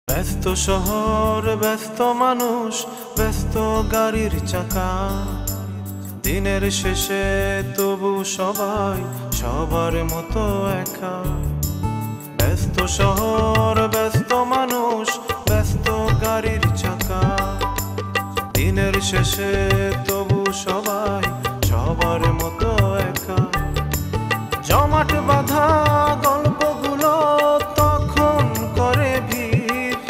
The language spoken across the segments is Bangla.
ব্যস্ত শহর, ব্যস্ত মানুষ, ব্যস্ত গাড়ির চাকা, দিনের শেষে তবু সবাই সবার মতো একা। ব্যস্ত শহর, ব্যস্ত মানুষ, ব্যস্ত গাড়ির চাকা, দিনের শেষে তবু সবাই সবার মতো একা। জমাট বাঁধা গল্পগুলো তখন করে ভিড়,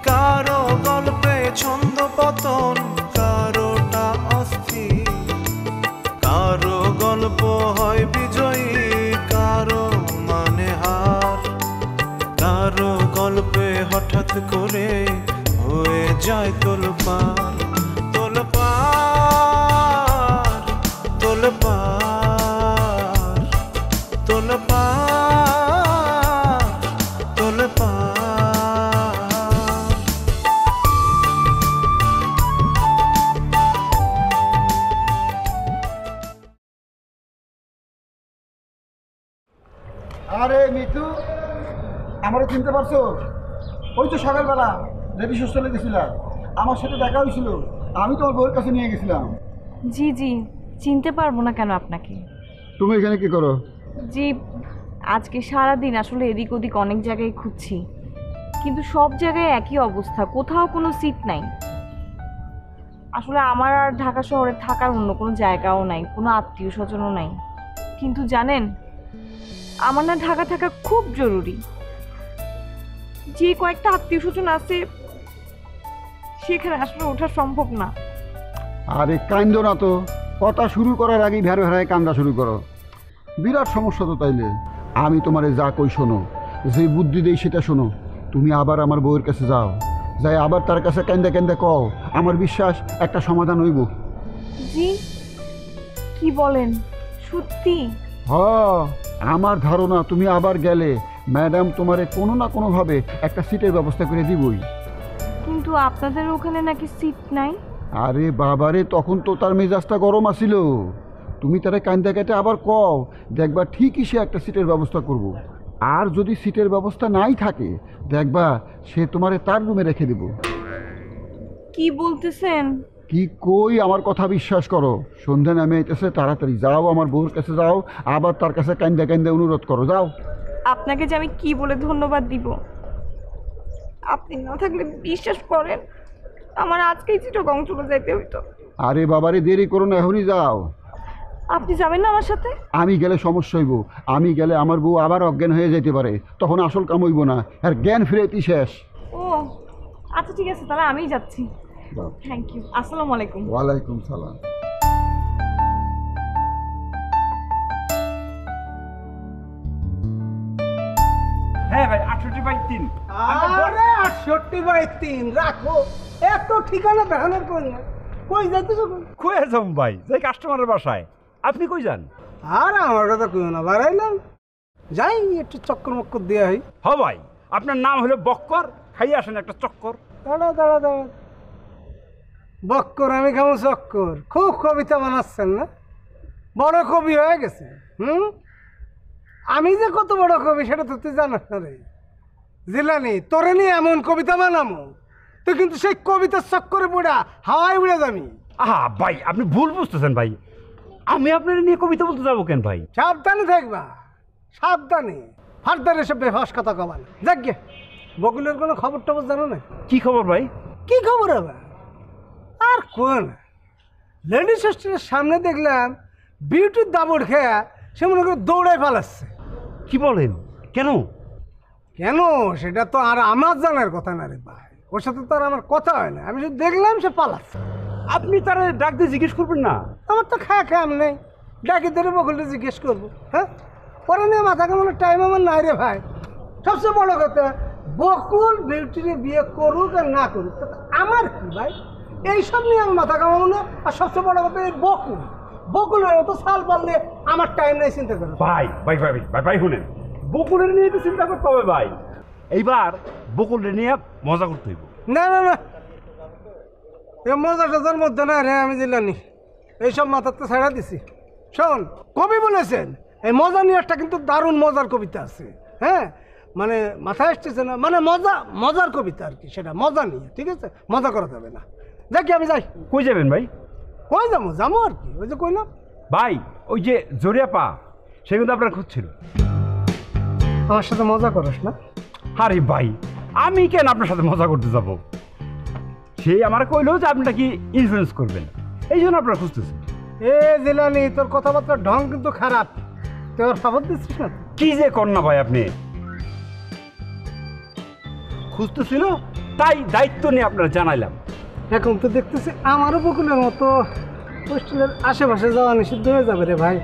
কারো গল্পে ছন্দ পতন, কারোটা অস্থির, কারো গল্প হয় বিজয়ী, কারো মানে হার, কারো গল্পে হঠাৎ করে হয়ে যায় তোলপাড় তোলপাড় তোলপাড় তোলপাড় তোলপাড়। আরে মিঠু, আমারও চিনতে পারছো? ওই তো সকালবেলা রেডি হোস্টেলে গেছিলাম, আমার সাথে দেখা হয়েছিল, আমি তোমার বউয়ের কাছে নিয়ে গেছিলাম। জি জি, চিনতে পারবো না কেন আপনাকে? তুমি এখানে কি করো? জি, আজকে সারাদিন আসলে এদিক ওদিক অনেক জায়গায় খুঁজছি, কিন্তু সব জায়গায় একই অবস্থা, কোথাও কোনো সিট নাই। আসলে আমার আর ঢাকা শহরে থাকার অন্য কোনো জায়গাও নাই, কোনো আত্মীয় স্বজনও নাই। কিন্তু জানেন, আমার না ঢাকা থাকা খুব জরুরি। যে কয়েকটা আত্মীয় স্বজন আছে সেখানে আসলে ওঠা সম্ভব না। আরে কান্দো না তো, কথা শুরু করার আগেই ভেড়ো ভেড়ায় কান্দা শুরু করো। বিরাট সমস্যা তো তাইলে। আমি তোমারে যা কই শোনো, যে বুদ্ধি দেই সেটা শোনো। তুমি আবার আমার বউয়ের কাছে যাও, যাই আবার তার কাছে কেন্দে কেন্দে কও, আমার বিশ্বাস একটা সমাধান হইব। জি, কি বলেন, সত্যি? হ, আমার ধারণা তুমি আবার গেলে ম্যাডাম তোমারে কোনো না কোনোভাবে একটা সিটের ব্যবস্থা করে দিবই। কিন্তু আপনাদের ওখানে নাকি সিট নাই। আরে বাবারে, তখন তো তার মেজাজটা গরম আসিল। তুমি তারে কান্দা কেটে আবার কও, দেখবা ঠিকই সে একটা সিটের ব্যবস্থা করব। আর যদি সিটের ব্যবস্থা নাই থাকে, দেখবা সে তোমারে তার রুমে রেখে দেব। কি বলতেছেন? কি কই, আমার কথা বিশ্বাস করো। সন্ধ্যা নামে আইতেছে, তাড়াতাড়ি যাও আমার বউর কাছে যাও, আবার তার কাছে কান্দা কান্দা অনুরোধ করো, যাও। আপনাকে যে আমি কি বলে ধন্যবাদ দিব, আপনি না থাকলে বিশ্বাস করেন আমার আজকেই চিটাগং চলে যাইতে হইতো। আরে বাবারে, দেরি করো না, এখনই যাও। আপনি যাবেন না আমার সাথে? আমি গেলে সমস্যা হইব। আমি গেলে আমার বউ আবার অজ্ঞান হয়ে যেতে পারে, তখন আসল কাম হইব না, আর জ্ঞান ফিরেতেই শেষ। ও আচ্ছা, ঠিক আছে, তাহলে আমিই যাচ্ছি। Thank you. আসসালামু আলাইকুম। ওয়ালাইকুম সালাম। হ্যাঁ ভাই, 68/3। আরে 68/3 রাখো, এত ঠিকানা দেখানোর পর কই যাইতেছো? কই যাম ভাই? যাই কাস্টমারের বাসায়। আপনি কই যান? আর আমার কথা কই না, বাড়াইলাম যাই একটু চক্কর মক্কর দিয়ে হয়। হ ভাই, আপনার নাম হলো বক্কর, খাইয়ে আসেন একটা চক্কর। দাঁড়া দাঁড়া দাঁড়া, বক্কর আমি খাবো চক্কর? খুব কবিতা বানাচ্ছেন না? বড় কবি হয়ে গেছে। আমি যে কত বড় কবি সেটা তো তুই জানাস না রে জিলানি। তোরে নিয়ে এমন কবিতা বানামো তুই কিন্তু সেই কবিতার চক্করে পড়া হাওয়ায় উড়ে যাবি। আহা ভাই, আপনি ভুল বুঝতেছেন ভাই। আমি আপনার নিয়ে কবিতা বলতে যাবো কেন ভাই? সাবধানে থাকবা, সাবধানে। ফার্দার এসব বেফাস কথা কবান। যাক গে, বকুলের কোনো খবর টবর জানো না? কি খবর ভাই? কি খবর হবে আর কোন? লেডিস হোস্টেলের সামনে দেখলাম বিউটির দাবড় খেয়া সে মনে করে দৌড়ায় পালাচ্ছে। কি বলেন? কেন? কেন সেটা তো আর আমার জানার কথা না রে ভাই, ওর সাথে তো আর আমার কথা হয় না। আমি শুধু দেখলাম সে পালাচ্ছে। আপনি তারা ডাক দিয়ে জিজ্ঞেস করবেন না? আমার তো খায়া খাম নেই, ডাকি ধরে বকুলটা জিজ্ঞেস করবো? হ্যাঁ, পরে নিয়ে মাথা কামানোর টাইম আমার নাই রে ভাই। সবচেয়ে বড় কথা, বকুল বিউটিরে বিয়ে করুক আর না করুক তাতে আমার কি ভাই? এইসব নিয়ে আমি মাথা কামাবো না। আর সবচেয়ে বড় কথা, এই বকুলের মতো সাল পারলে আমার টাইম নেই চিন্তা করো। ভাই ভাই ভাই ভাই ভাই শুনেন, বকুলের নিয়ে তো চিন্তা করতে হবে ভাই। এইবার বকুলের নিয়ে মজা করতে হইব। না না না, এ মজা টজার মধ্যে না রে, আমি জিলানি এইসব মাথাতে ছাড়া দিছি। শোন, কবি বলেছেন এই মজা নিয়ে একটা কিন্তু দারুণ মজার কবিতা আছে। হ্যাঁ, মানে মাথায় আসতেছে না, মানে মজার কবিতা আর কি, সেটা মজা নিয়ে, ঠিক আছে? মজা করা যাবে না। দেখি আমি যাই। কই যাবেন ভাই? কই যাবো আর কি, ওই যে কইলাম। ভাই ওই যে জরিয়াপা সে কিন্তু আপনার খুঁজছিল। আমার সাথে মজা করস না? আরে ভাই আমি কেন আপনার সাথে মজা করতে যাব? সে আমার কইলো যে আপনি নাকি ইনফ্লুয়েন্স করবেন, এই জন্য আপনার খুঁজতেছে। এ জিলানি, তোর কথাবার্তার ঢং কিন্তু খারাপ। তুই ওর খবর দিচ্ছিস না? কি যে কর না ভাই, আপনি খুঁজতেছিল তাই দায়িত্ব নিয়ে আপনারা জানাইলাম। এখন তো দেখতেছি আমারও বকুলের মতো হোস্টেলের আশেপাশে যাওয়া নিষিদ্ধ হয়ে যাবে রে ভাই।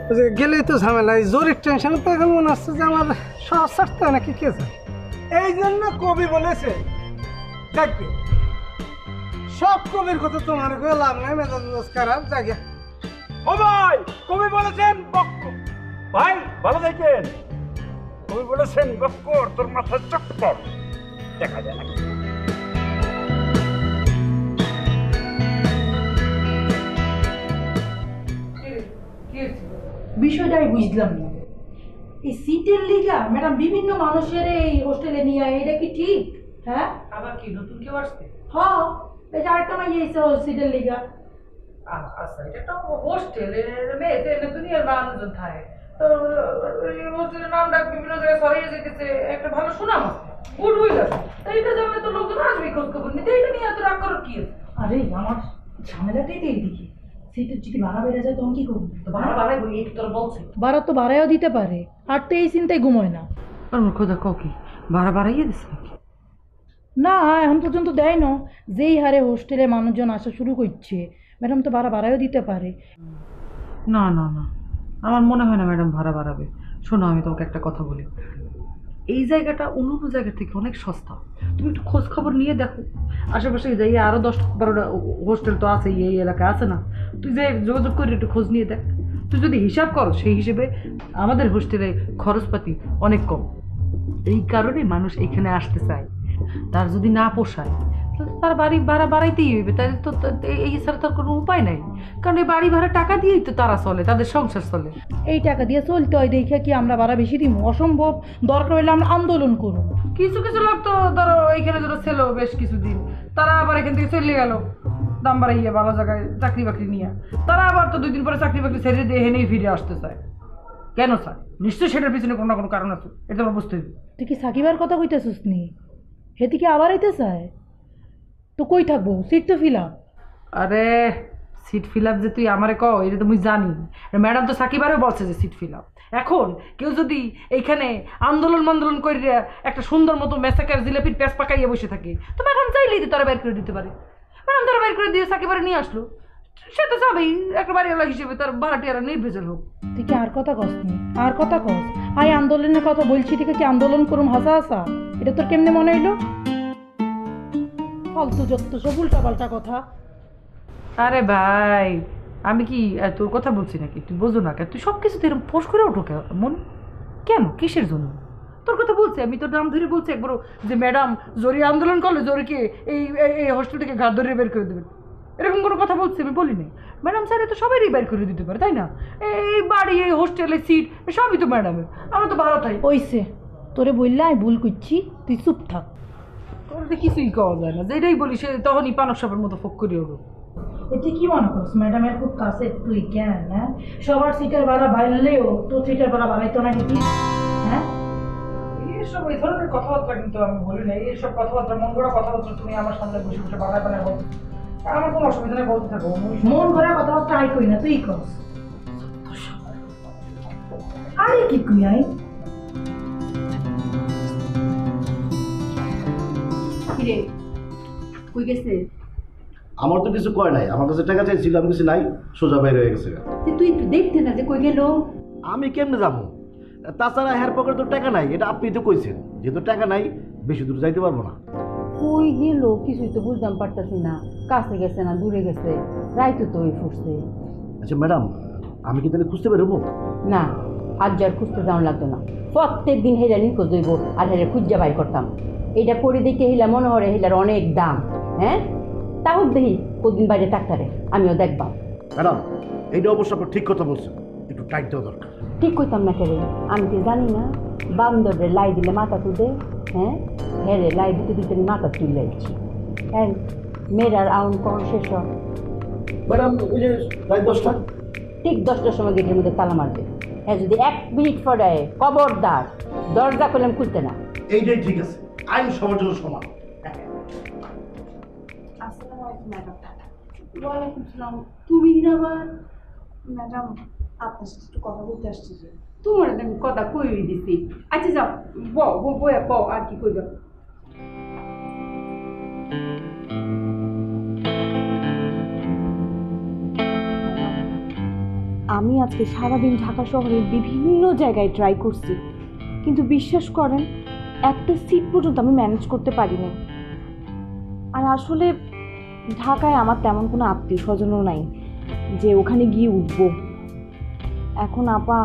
ওই যে গেলেই তো ঝামেলা, এই জোরের টেনশনে তো এখন মনে হচ্ছে যে আমার সব ছাড়তে হয় নাকি, কে যায়? এই জন্য কবি বলেছে দেখবে, সব কবির কথা তোমার কেউ লাভ নাই, মেজাজ খারাপ জায়গা। ও ভাই কবি বলেছেন ভাই ভালো দেখেন, কবি বলেছেন বক্কর তোর মাথা চক্কর, দেখা যায় না। বিষয়টা আমি বুঝলাম না। এই সিটের লিগা ম্যাডাম বিভিন্ন মানুষের এই হোস্টেলে নিয়ে এটা কি ঠিক? হ্যাঁ, আবার কি নতুন কেউ আসছে? হ্যাঁ, এই যে আরেকটা মাই এসে সিটের লিগা। আচ্ছা, এটা একটা হোস্টেল, মেয়েতে দুনিয়ার মানুষজন থাকে, তো হোস্টেলের নাম ডাক বিভিন্ন জায়গায় ছড়িয়ে যেতেছে, একটা ভালো সুনাম আছে, গুড উইল আছে। এইটা জানলে তো লোকজন আসবে খোঁজ খবর নিতে, এটা নিয়ে এত রাগ করার কি আছে? আরে আমার ঝামেলাটাই তো এইদিকে, সিটের যদি ভাড়া বেড়ে যায় তখন কি করবো? তো ভাড়া বাড়াইবো, এই তোর বলছে। ভাড়া তো বাড়াইও দিতে পারে, আর তো এই চিন্তায় ঘুমোয় না। আর মোর খোদা কি ভাড়া বাড়াইয়ে দিচ্ছে নাকি? না, এখন পর্যন্ত দেয় না। যেই হারে হোস্টেলে মানুষজন আসা শুরু করছে, ম্যাডাম তো ভাড়া বাড়াইও দিতে পারে। না না না, আমার মনে হয় না ম্যাডাম ভাড়া বাড়াবে। শোনো, আমি তোমাকে একটা কথা বলি, এই জায়গাটা অন্য জায়গা থেকে অনেক সস্তা। তুমি একটু খোঁজ খবর নিয়ে দেখো, আশেপাশে যাই আরও 10-12টা হোস্টেল তো আছে, এই এলাকায় আছে না? তুই যে যোগাযোগ করে একটু খোঁজ নিয়ে দেখ। তুই যদি হিসাব করো সেই হিসেবে আমাদের হোস্টেলে খরচপাতি অনেক কম, এই কারণে মানুষ এইখানে আসতে চায়। তার যদি না পোষায় তার বাড়ি ভাড়া বাড়াইতেই হইবে, তাহলে তো এই ছাড়া তার কোনো উপায় নাই। কারণ এই বাড়ি ভাড়া টাকা দিয়েই তো তারা চলে, তাদের সংসার চলে। এই টাকা দিয়ে চলতে হয় দেখে কি আমরা ভাড়া বেশি দিব? অসম্ভব, দরকার হলে আমরা আন্দোলন করব। কিছু কিছু লোক তো ধরো এইখানে ধরো ছিল বেশ কিছুদিন, তারা আবার এখান থেকে চলে গেল দাম বাড়াইয়া ভালো জায়গায় চাকরি বাকরি নিয়ে, তারা আবার তো 2 দিন পরে চাকরি বাকরি ছেড়ে দিয়ে এনেই ফিরে আসতে চায়। কেন চায়? নিশ্চয়ই সেটার পিছনে কোনো না কোনো কারণ আছে, এটা আমার বুঝতে হবে। তুই কি সাকিবার কথা কইতেছিস নি? হেতি কি আবার আইতে চায়? তো কই থাকবো, সিট তো ফিল আপ। আরে সিট ফিল আপ যে তুই আমারে কও, এটা তো মুই জানি। ম্যাডাম তো সাকিবারও বলছে যে সিট ফিল আপ। এখন কেউ যদি এইখানে আন্দোলন করে একটা সুন্দর মতো মেসাকার জিলাপির প্যাঁচ পাকাইয়া বসে থাকে, তো ম্যাডাম চাইলেই তো তারা বের করে দিতে পারে। ম্যাডাম তারা বের করে দিয়ে সাকিবারে নিয়ে আসলো, সে তো যাবেই একটা বাড়িওয়ালা হিসেবে, তার ভাড়াটিয়ারা নির্ভেজাল হোক। তুই কি আর কথা কস নি? আর কথা কস। আই আন্দোলনের কথা বলছি, ঠিক কি আন্দোলন করুম হাসা হাসা? এটা তোর কেমনে মনে হইলো? ফালতু যত সব উল্টা পাল্টা কথা। আরে ভাই, আমি কি তোর কথা বলছি নাকি? তুই বোঝো না কেন? তুই সব কিছুতে এরকম ফোর্স করে ওঠো মন কেন? কিসের জন্য? তোর কথা বলছি, আমি তোর নাম ধরে বলছি একবারও যে ম্যাডাম জরি আন্দোলন করলে জরিকে এই হোস্টেল থেকে ঘাট ধরে বের করে দেবেন, এরকম কোনো কথা বলছি আমি? বলিনি। ম্যাডাম স্যার তো সবারই বের করে দিতে পারে, তাই না? এই বাড়ি, এই হোস্টেলের সিট সবই তো ম্যাডামের, আমরা তো ভালো তাই। ওইসে তোরে বললে আমি ভুল করছি, তুই চুপ থাক। তোর তো কিছুই কওয়া যায় না, যেটাই বলি সে তখনই পানক সাপের মতো ফোক করি ওঠো। এতে কি মনে করছ ম্যাডামের খুব কাছে তুই? কেন? হ্যাঁ, সবার সিটের ভাড়া বাড়লেও তোর সিটের ভাড়া বাড়াইতো না কি? হ্যাঁ, এইসব এই ধরনের কথাবার্তা কিন্তু আমি বলি না। এইসব কথাবার্তা, মন গড়া কথাবার্তা তুমি আমার সামনে বসে বসে বানায় বানায় বলতে, আমার কোনো অসুবিধা নেই, বলতে থাকো। মন ভরা কথাবার্তা আই কই না, তুই কস। আরে কি কই আই? কিরে কই গেছে? আমার তো কিছু কয় নাই, আমার কাছে টাকা চাইছিল, আমি কিছু নাই, সোজা বাইরে হয়ে গেছে। তুই একটু দেখতে না যে কই গেল? আমি কেমনে যাবো? তাছাড়া হেয়ার পকেটে তো টাকা নাই, এটা আপনি তো কইছেন। যেহেতু টাকা নাই, বেশি দূর যাইতে পারবো না। কই গেল কিছুই তো বুঝতাম পারতাছি না, কাছে গেছে না দূরে গেছে, রাইতো তো ওই ফুটছে। আচ্ছা ম্যাডাম, আমি কি তাহলে খুঁজতে পারবো? না, আজ আর খুঁজতে যাওয়া লাগতো না। প্রত্যেক দিন হেলা নিখোঁজ হইব আর হেলে খুঁজা বাই করতাম। এইটা করে দেখে হেলা মনে হরে হেলার অনেক দাম। হ্যাঁ, তাও দেখি কদিন বাইরে থাকতারে, আমিও দেখবা। ম্যাডাম, এইটা অবশ্য আপনার ঠিক কথা বলছেন, একটু গাইড দেওয়া দরকার। ঠিক কইতাম না কেরে, আমি কি জানি না বান্দরে লাই দিলে মাথা তুলে, হ্যাঁ হ্যাঁ রে লাই দিতে দিতে মাথা তুলে যাচ্ছি। হ্যাঁ মেয়েরার আউন কখন শেষ হয়? ম্যাডাম ওই যে রাত 10টা। ঠিক 10টার সময় গেটের মধ্যে তালা মারবে। হ্যাঁ যদি 1 মিনিট পরে খবরদার দরজা করলাম খুলতে না। এইটাই ঠিক আছে, আইন সবার জন্য সমান। ওয়ালাইকুম সালাম। তুমি আবার? ম্যাডাম আপনার সাথে একটু কথা বলতে আসছি যে। তোমার আমি কথা কই দিছি। আচ্ছা যাও বয়া বউ আর কি কইব। আমি আজকে সারাদিন ঢাকা শহরের বিভিন্ন জায়গায় ট্রাই করছি, কিন্তু বিশ্বাস করেন একটা সিট পর্যন্ত আমি ম্যানেজ করতে পারিনি। আর আসলে ঢাকায় আমার তেমন কোনো আত্মীয় স্বজনও নাই যে ওখানে গিয়ে উঠবো। এখন আপা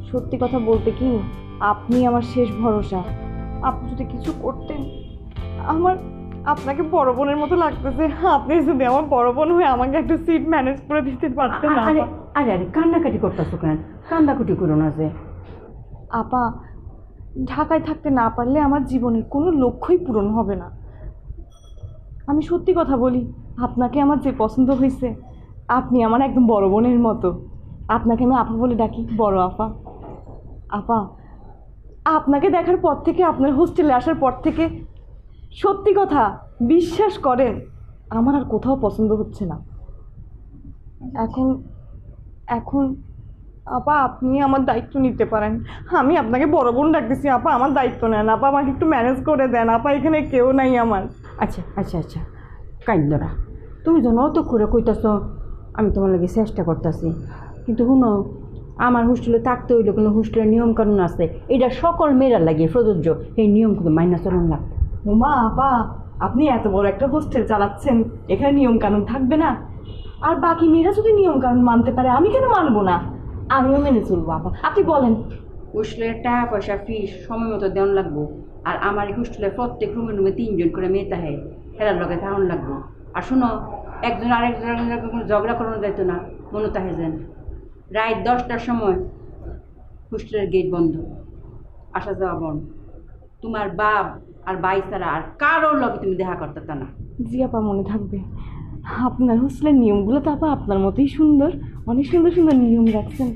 সত্যি কথা বলতে কি, আপনি আমার শেষ ভরসা। আপনি যদি কিছু করতেন, আমার আপনাকে বড় বোনের মতো লাগতেছে, আপনি যদি আমার বড় বোন হয়ে আমাকে একটা সিট ম্যানেজ করে দিতে পারতেন। আরে আরে আরে কান্নাকাটি করতেছো কেন? কান্নাকাটি করো না যে। আপা ঢাকায় থাকতে না পারলে আমার জীবনের কোনো লক্ষ্যই পূরণ হবে না। আমি সত্যি কথা বলি, আপনাকে আমার যে পছন্দ হয়েছে, আপনি আমার একদম বড় বোনের মতো। আপনাকে আমি আপা বলে ডাকি, বড় আপা। আপা আপনাকে দেখার পর থেকে, আপনার হোস্টেলে আসার পর থেকে, সত্যি কথা বিশ্বাস করেন আমার আর কোথাও পছন্দ হচ্ছে না। এখন এখন আপা আপনি আমার দায়িত্ব নিতে পারেন। আমি আপনাকে বড় বোন ডাকতেছি, আপা আমার দায়িত্ব নেন। আপা আমাকে একটু ম্যানেজ করে দেন। আপা এখানে কেউ নাই আমার। আচ্ছা আচ্ছা আচ্ছা কাইন্দরা, তুমি যখন অত করে কইতাছ আমি তোমার লাগে চেষ্টা করতেছি, কিন্তু শুনো আমার হোস্টেলে থাকতে হইলে কোনো হোস্টেলের নিয়মকানুন আছে, এটা সকল মেয়েরা লাগে প্রযোজ্য। এই নিয়ম কিন্তু মাইনা চলন লাগবে। মা আপা আপনি এত বড় একটা হোস্টেল চালাচ্ছেন, এখানে নিয়ম কানুন থাকবে না? আর বাকি মেয়েরা যদি নিয়ম কানুন মানতে পারে, আমি কেন মানবো না? আমিও মেনে চলবো। আপা আপনি বলেন। হোস্টেলের টাকা পয়সা ফিস সময় মতো দেওয়ান লাগবো। আর আমার এই হোস্টেলের প্রত্যেক রুমে 3 জন করে মেয়ে তাহে, হেরার লগে থাকুন লাগবো। আর শোনো, একজন আরেকজনের কোনো ঝগড়া করানো যাইতো না, মনে তাহে যেন। রাত 10টার সময় হোস্টেলের গেট বন্ধ, আসা যাওয়া বন্ধ। তোমার বাপ আর ভাই ছাড়া আর কারোর লগে তুমি দেখা করতে না। জি আপা, মনে থাকবে। আপনার হোস্টেলের নিয়মগুলো তো আপা আপনার মতোই সুন্দর, অনেক সুন্দর সুন্দর নিয়ম রাখছেন।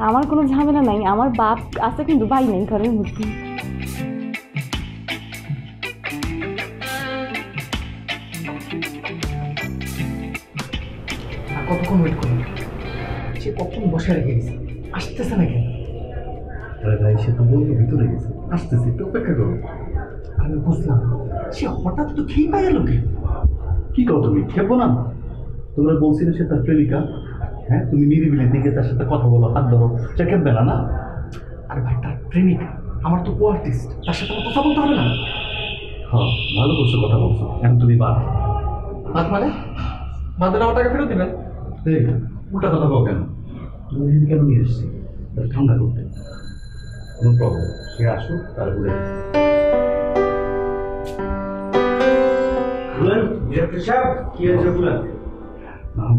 আমার কোনো ঝামেলা নাই, আমার বাপ আছে কিন্তু ভাই নেই ঘরের মধ্যে। কতক্ষণ ওয়েট করবো? সে কখন বসে রেখে গেছে, আসতেছে না কেন? আরে ভাই সে তো বললো ভিতরে গেছে, আসতেছে, একটু অপেক্ষা করো। আমি বুঝলাম সে হঠাৎ তো খেয়ে পাই গেল কে? কি কও তুমি, খেপো না? তোমরা বলছিলে সে তার প্রেমিকা, হ্যাঁ তুমি নিরিবিলি দিকে তার সাথে কথা বলো, হাত ধরো, সে খেপবে না? না আরে ভাই তার প্রেমিকা, আমার তো আর্টিস্ট, তার সাথে আমার কথা বলতে হবে না? হ্যাঁ ভালো করছো, কথা বলছো। এখন তুমি বাদ মানে বাদের আমার টাকা ফেরত দিবেন? এই উল্টা কথা বল কেন? তুমি যদি কেন নিয়ে এসছি তাহলে ঠান্ডা করতে, কোনো প্রবলেম। সে আসুক, তাহলে বুঝে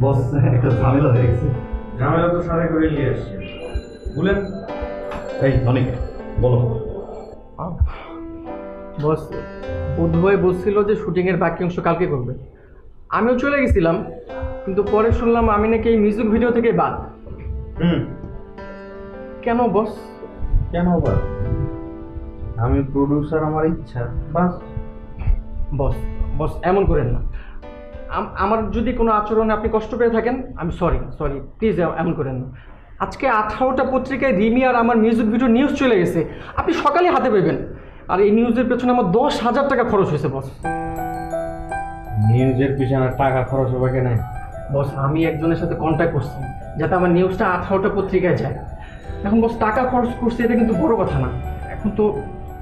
বস একটা ঝামেলা হয়ে গেছে। ঝামেলা তো সাথে করে নিয়ে এসছে, বলেন। এই অনেক বলো। বস উদ্ভয় বলছিল যে শুটিংয়ের বাকি অংশ কালকে করবে। আমিও চলে গেছিলাম, কিন্তু পরে শুনলাম আমি নাকি এই মিউজিক ভিডিও থেকে বাদ। কেন বস? কেন আবার? আমি প্রডিউসার, আমার ইচ্ছা, বাস। বস বস এমন করেন না। আমার যদি কোনো আচরণে আপনি কষ্ট পেয়ে থাকেন, আমি সরি প্লিজ এমন করেন না। আজকে 18টা পত্রিকায় রিমি আর আমার মিউজিক ভিডিও নিউজ চলে গেছে, আপনি সকালে হাতে পেবেন। আর এই নিউজের পেছনে আমার 10,000 টাকা খরচ হয়েছে বস। নিউজের পিছনে টাকা খরচ হবে কেন? বস আমি একজনের সাথে কন্ট্যাক্ট করছি যাতে আমার নিউজটা 18টা পত্রিকায় যায়। এখন বস টাকা খরচ করছে, এটা কিন্তু বড় কথা না। এখন তো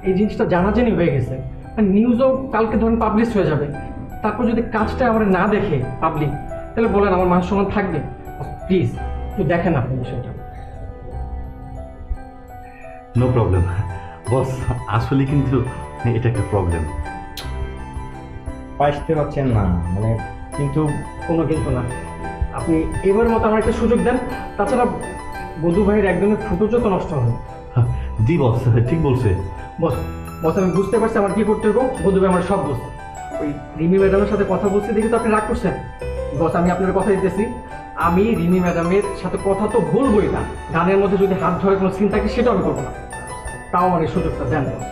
এই জিনিসটা জানাজানি হয়ে গেছে, আর নিউজও কালকে ধরুন পাবলিশ হয়ে যাবে। তারপর যদি কাজটা আমার না দেখে পাবলিক, তাহলে বলেন আমার মান সম্মান থাকবে? প্লিজ একটু দেখেন আপনি বিষয়টা। নো প্রবলেম বস, আসলে কিন্তু এটা একটা প্রবলেম। পাইতে পারছেন না মানে? কিন্তু কোনো কিন্তু না, আপনি এবার মতো আমার একটা সুযোগ দেন। তাছাড়া বধু ভাইয়ের একদমই ফুটোচো তো নষ্ট হবে। জি বস, ঠিক বলছে। বস বস আমি বুঝতে পারছি আমার কি করতে হবে। বধু ভাই আমার সব বলছে। ওই রিমি ম্যাডামের সাথে কথা বলছি দেখি তো আপনি রাগ করছেন। বস আমি আপনার কথা দিতেছি, আমি রিমি ম্যাডামের সাথে কথা তো বলবোই না, গানের মধ্যে যদি হাত ধরে কোনো সিন থাকে সেটাও আমি করবো না। তাও আমার এই সুযোগটা দেন বস।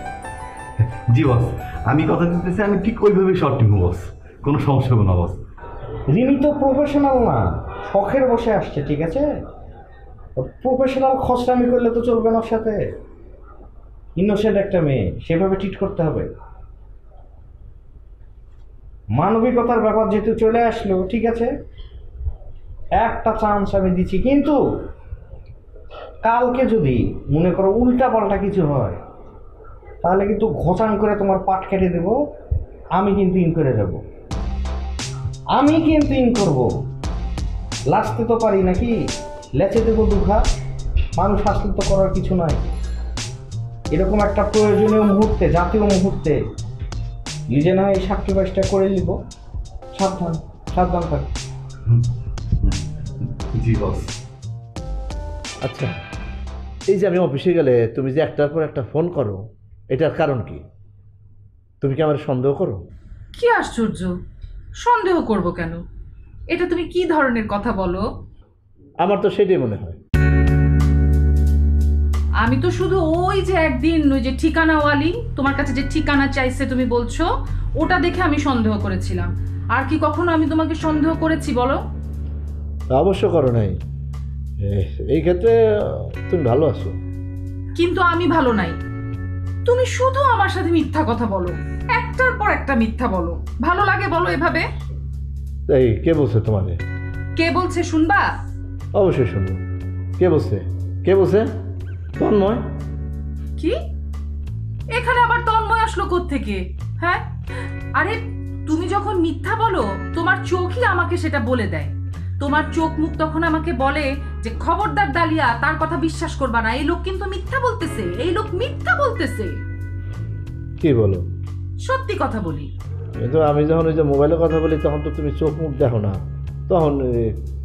জি বস, আমি কথা দিতেছি, আমি ঠিক ওইভাবে শর্ট নিব বস, কোনো সমস্যা হবে না বস। রিমি তো প্রফেশনাল না, শখের বসে আসছে, ঠিক আছে? প্রফেশনাল খসড়ামি করলে তো চলবে না, ওর সাথে ইনোসেন্ট একটা মেয়ে, সেভাবে ট্রিট করতে হবে। মানবিকতার ব্যাপার যেহেতু চলে আসলো, ঠিক আছে, একটা চান্স আমি দিচ্ছি, কিন্তু কালকে যদি মনে করো উল্টা পাল্টা কিছু হয় তাহলে কিন্তু ঘোচাং করে তোমার পাট কেটে দেবো। আমি কিন্তু ইন করে যাব, আমি কিন্তু ইন করবো। লাস্টে তো পারি নাকি, লেচে দেবো দুঘা। মানুষ আসলে তো করার কিছু নাই। এরকম একটা প্রয়োজনীয় মুহূর্তে, জাতীয় মুহূর্তে নিজে না এই স্যাক্রিফাইসটা করে নিব। সাবধান, সাবধান থাক। জি বস। আচ্ছা, এই যে আমি অফিসে গেলে তুমি যে একটার পর একটা ফোন করো, এটার কারণ কি? তুমি কি আমার সন্দেহ করো? কি আশ্চর্য, সন্দেহ করব কেন? এটা তুমি কি ধরনের কথা বলো? আমার তো সেটাই মনে হয়। আমি তো শুধু ওই যে একদিন ওই যে ঠিকানাওয়ালি তোমার কাছে যে ঠিকানা চাইছে তুমি বলছো, ওটা দেখে আমি সন্দেহ করেছিলাম। আর কি কখনো আমি তোমাকে সন্দেহ করেছি বলো? অবশ্য করো নাই, এই ক্ষেত্রে তুমি ভালো আছো। কিন্তু আমি ভালো নাই। তুমি শুধু আমার সাথে মিথ্যা কথা বলো, একটার পর একটা মিথ্যা বলো। ভালো লাগে বলো এভাবে? এই কে বলছে তোমাকে? কে বলছে শুনবা? অবশ্যই শুনবো। কে বলছে? কে বলছে? তন্ময়। কি? এখানে আবার তন্ময় আসলো কোত্থেকে? হ্যাঁ, আরে তুমি যখন মিথ্যা বলো তোমার চোখই আমাকে সেটা বলে দেয়। তোমার চোখ মুখ তখন আমাকে বলে যে খবরদার ডালিয়া, তার কথা বিশ্বাস করবা না, এই লোক কিন্তু মিথ্যা বলতেছে, এই লোক মিথ্যা বলতেছে। কি বলো? সত্যি কথা বলি। কিন্তু আমি যখন ওই যে মোবাইলে কথা বলি তখন তো তুমি চোখ মুখ দেখো না, তখন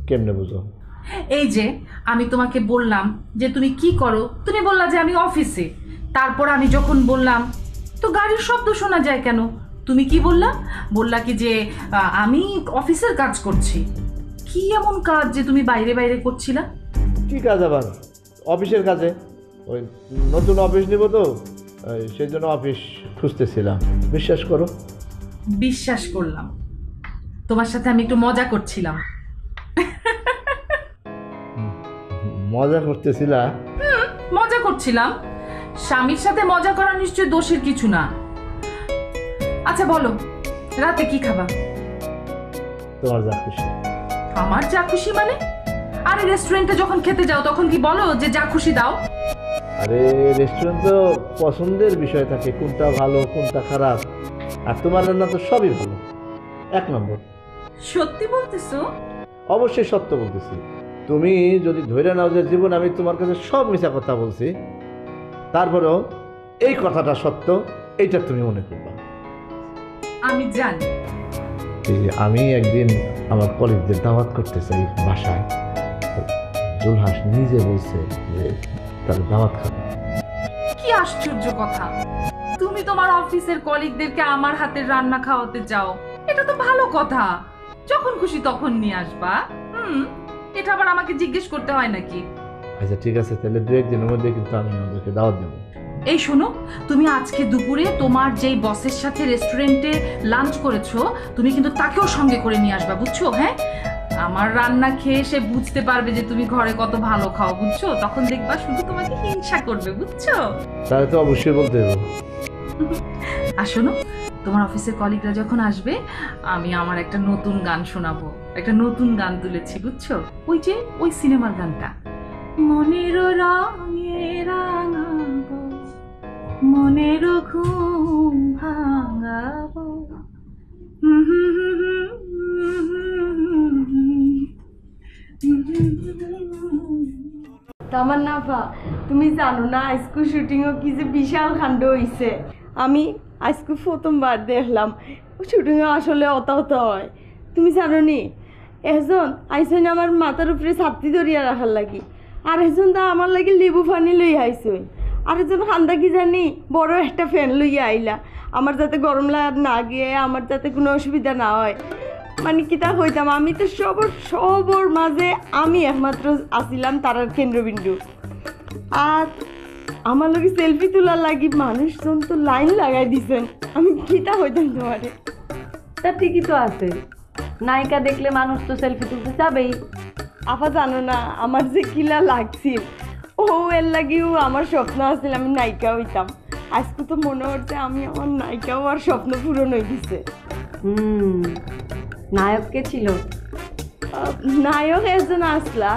কেমনে বুঝো? এই যে আমি তোমাকে বললাম যে তুমি কি করো, তুমি বললা যে আমি অফিসে। তারপর আমি যখন বললাম তো গাড়ির শব্দ শোনা যায় কেন, তুমি কি বললা? বললা কি যে আমি অফিসের কাজ করছি। কি এমন কাজ যে তুমি বাইরে বাইরে করছিলা? কি কাজ আবার? অফিসের কাজে, ওই নতুন অফিস নিব তো, সেই জন্য অফিস খুঁজতেছিলাম। বিশ্বাস করো। বিশ্বাস করলাম। তোমার সাথে আমি একটু মজা করছিলাম। মজা করতেছিলা? মজা করছিলাম। স্বামীর সাথে মজা করা নিশ্চয় দোষের কিছু না। আচ্ছা বলো, রাতে কি খাবা? তোমার যা খুশি। আমার যা খুশি মানে? আরে রেস্টুরেন্টে যখন খেতে যাও তখন কি বলো যে যা খুশি দাও? আরে রেস্টুরেন্ট তো পছন্দের বিষয় থাকে, কোনটা ভালো কোনটা খারাপ। আর তোমার রান্না তো সবই ভালো, এক নম্বর। সত্যি বলতেছো? অবশ্যই সত্য বলতেছি। তুমি যদি ধরে নাও যে জীবন আমি তোমার কাছে সব মিছা কথা বলছি, তারপরেও এই কথাটা সত্য, এইটা তুমি মনে করবা। আমি জানি। আমি একদিন আমার কলিগদের দাওয়াত করতে চাই বাসায়। জুলহাস নিজে বলছে যে তার দাওয়াত খাবে। কি আশ্চর্য কথা, তুমি তোমার অফিসের কলিগদেরকে আমার হাতের রান্না খাওয়াতে চাও, এটা তো ভালো কথা। যখন খুশি তখন নিয়ে আসবা। এটা আবার আমাকে জিজ্ঞেস করতে হয় নাকি? আচ্ছা ঠিক আছে, তাহলে দু একদিনের মধ্যে কিন্তু আমি ওদেরকে দাওয়াত দেবো। এই শোনো, তুমি আজকে দুপুরে তোমার যেই বসের সাথে রেস্টুরেন্টে লাঞ্চ করেছো, তুমি কিন্তু তাকেও সঙ্গে করে নিয়ে আসবা, বুঝছো? হ্যাঁ, আমার রান্না খেয়ে সে বুঝতে পারবে যে তুমি ঘরে কত ভালো খাও, বুঝছো? তখন দেখবা শুধু তোমাকে হিংসা করবে, বুঝছো? তাহলে তো অবশ্যই বলতে দেবো। আর শোনো, তোমার অফিসের কলিগরা যখন আসবে আমি আমার একটা নতুন গান শোনাবো। একটা নতুন গান তুলেছি, বুঝছো? ওই যে ওই সিনেমার গানটা, মনের রঙে রাঙাবো, মনের ঘুম ভাঙাবো। তামান্নাফা, তুমি জানো না আজকে শুটিংও কি যে বিশাল কাণ্ড হইছে। আমি আজকে প্রথমবার দেখলাম শুটিংয়ে আসলে অত হয়। তুমি জানো নি, একজন আইসেন আমার মাথার উপরে ছাত্রী ধরিয়া রাখার লাগি। আরেকজন তো আমার লাগে লেবু পানি লই আইসই, আরেকজন খান্দা কি জানি বড় একটা ফ্যান লইয়া আইলা, আমার যাতে গরম না গিয়ে আমার যাতে কোনো অসুবিধা না হয়। মানে কিতা হইতাম, আমি তো সবর মাঝে আমি একমাত্র আসিলাম তারার কেন্দ্রবিন্দু। আর আমার লগে সেলফি তোলার লাগি মানুষজন তো লাইন লাগাই দিছেন, আমি কিতা হইতাম তোমারে। তা ঠিকই তো আছে, নায়িকা দেখলে মানুষ তো সেলফি তুলতে যাবেই। আপা জানো না আমার যে কিলা লাগছিল, ও এর লাগিও আমার স্বপ্ন আছিল আমি নায়িকা হইতাম। আজকে তো মনে হচ্ছে আমি আমার নায়িকা হওয়ার স্বপ্ন পূরণ হয়ে গেছে। নায়ক কে ছিল? নায়ক একজন আসলা,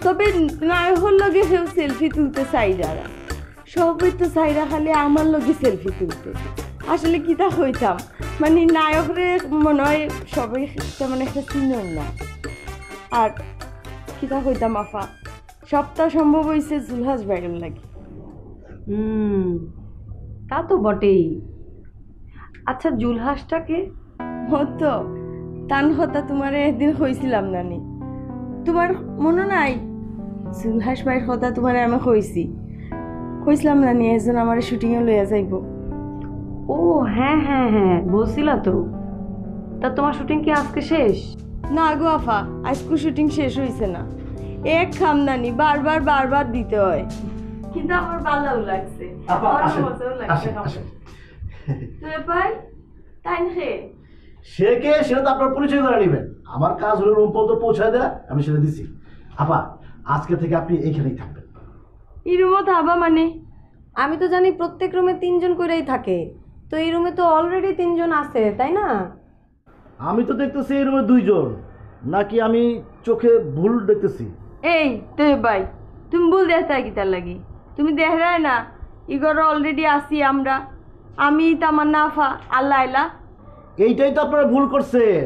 তবে নায়কের লগে কেউ সেলফি তুলতে চাই যারা, সবই তো চাইরা খালি আমার লগে সেলফি তুলতে। আসলে কিতা হইতাম, মানে নায়করে মনে হয় সবাই তেমন একটা চিনন না। আর কিতা হইতাম আফা, সবটা সম্ভব হয়েছে জুলহাস বাইরের লাগে। তা তো বটেই। আচ্ছা জুলহাসটাকে হতো তান কথা তোমার একদিন হয়েছিলাম নানি, তোমার মনে নাই? জুলহাস ভাইয়ের কথা তোমার আমি কইছিলাম নানি একজন আমার শুটিংয়ে লইয়া যাইব। ও হ্যাঁ হ্যাঁ হ্যাঁ বলছিল তো। তা তোমার শুটিং কি আজকে শেষ? না গো আফা, আজকে শুটিং শেষ হয়েছে না, এক খামদানি বারবার দিতে হয়, কিন্তু আমার ভালোও লাগছে, মজাও লাগছে। তাই না সে কে সেটা তো আপনার পরিচয় করে নেবেন। আমার কাজ হলো রুম পর্যন্ত পৌঁছায় দেয়া, আমি সেটা দিছি। আপা আজকে থেকে আপনি এইখানেই থাকবেন। এই রুমও থাকবা মানে? আমি তো জানি প্রত্যেক রুমে 3 জন করেই থাকে, তো এই রুমে তো অলরেডি 3 জন আছে তাই না? আমি তো দেখতেছি এই রুমে 2 জন, নাকি আমি চোখে ভুল দেখতেছি? এই তো ভাই তুমি ভুল দেখতে কি তার লাগি? তুমি দেখরাই না ইগর অলরেডি আসি আমরা, আমি তামান্না আফা আর লাইলা। এইটাই তো আপনারা ভুল করছেন।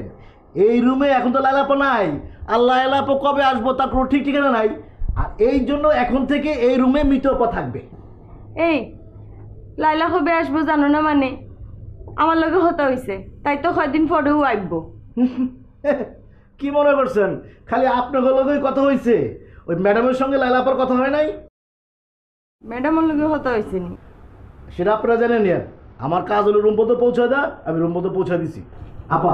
এই রুমে এখন তো লাইলাপা নাই, আর লাইলাপা কবে আসবো তার কোনো ঠিক ঠিকানা নাই। আর এই জন্য এখন থেকে এই রুমে মৃতপা থাকবে। এই লাইলা কবে আসবো জানো না? মানে আমার লগে হতা হইছে, তাই তো কয়দিন পরেও আইব। কি মনে করছেন খালি আপনার লগেই কথা হয়েছে? ওই ম্যাডামের সঙ্গে লাইলাপার কথা হয় নাই? ম্যাডামের লগে হতা হয়েছে নি? সেটা আপনারা জানেন। আমার কাজ হলো রুম পর্যন্ত পৌঁছে দেওয়া, আমি রুম পর্যন্ত পৌঁছে দিছি। আপা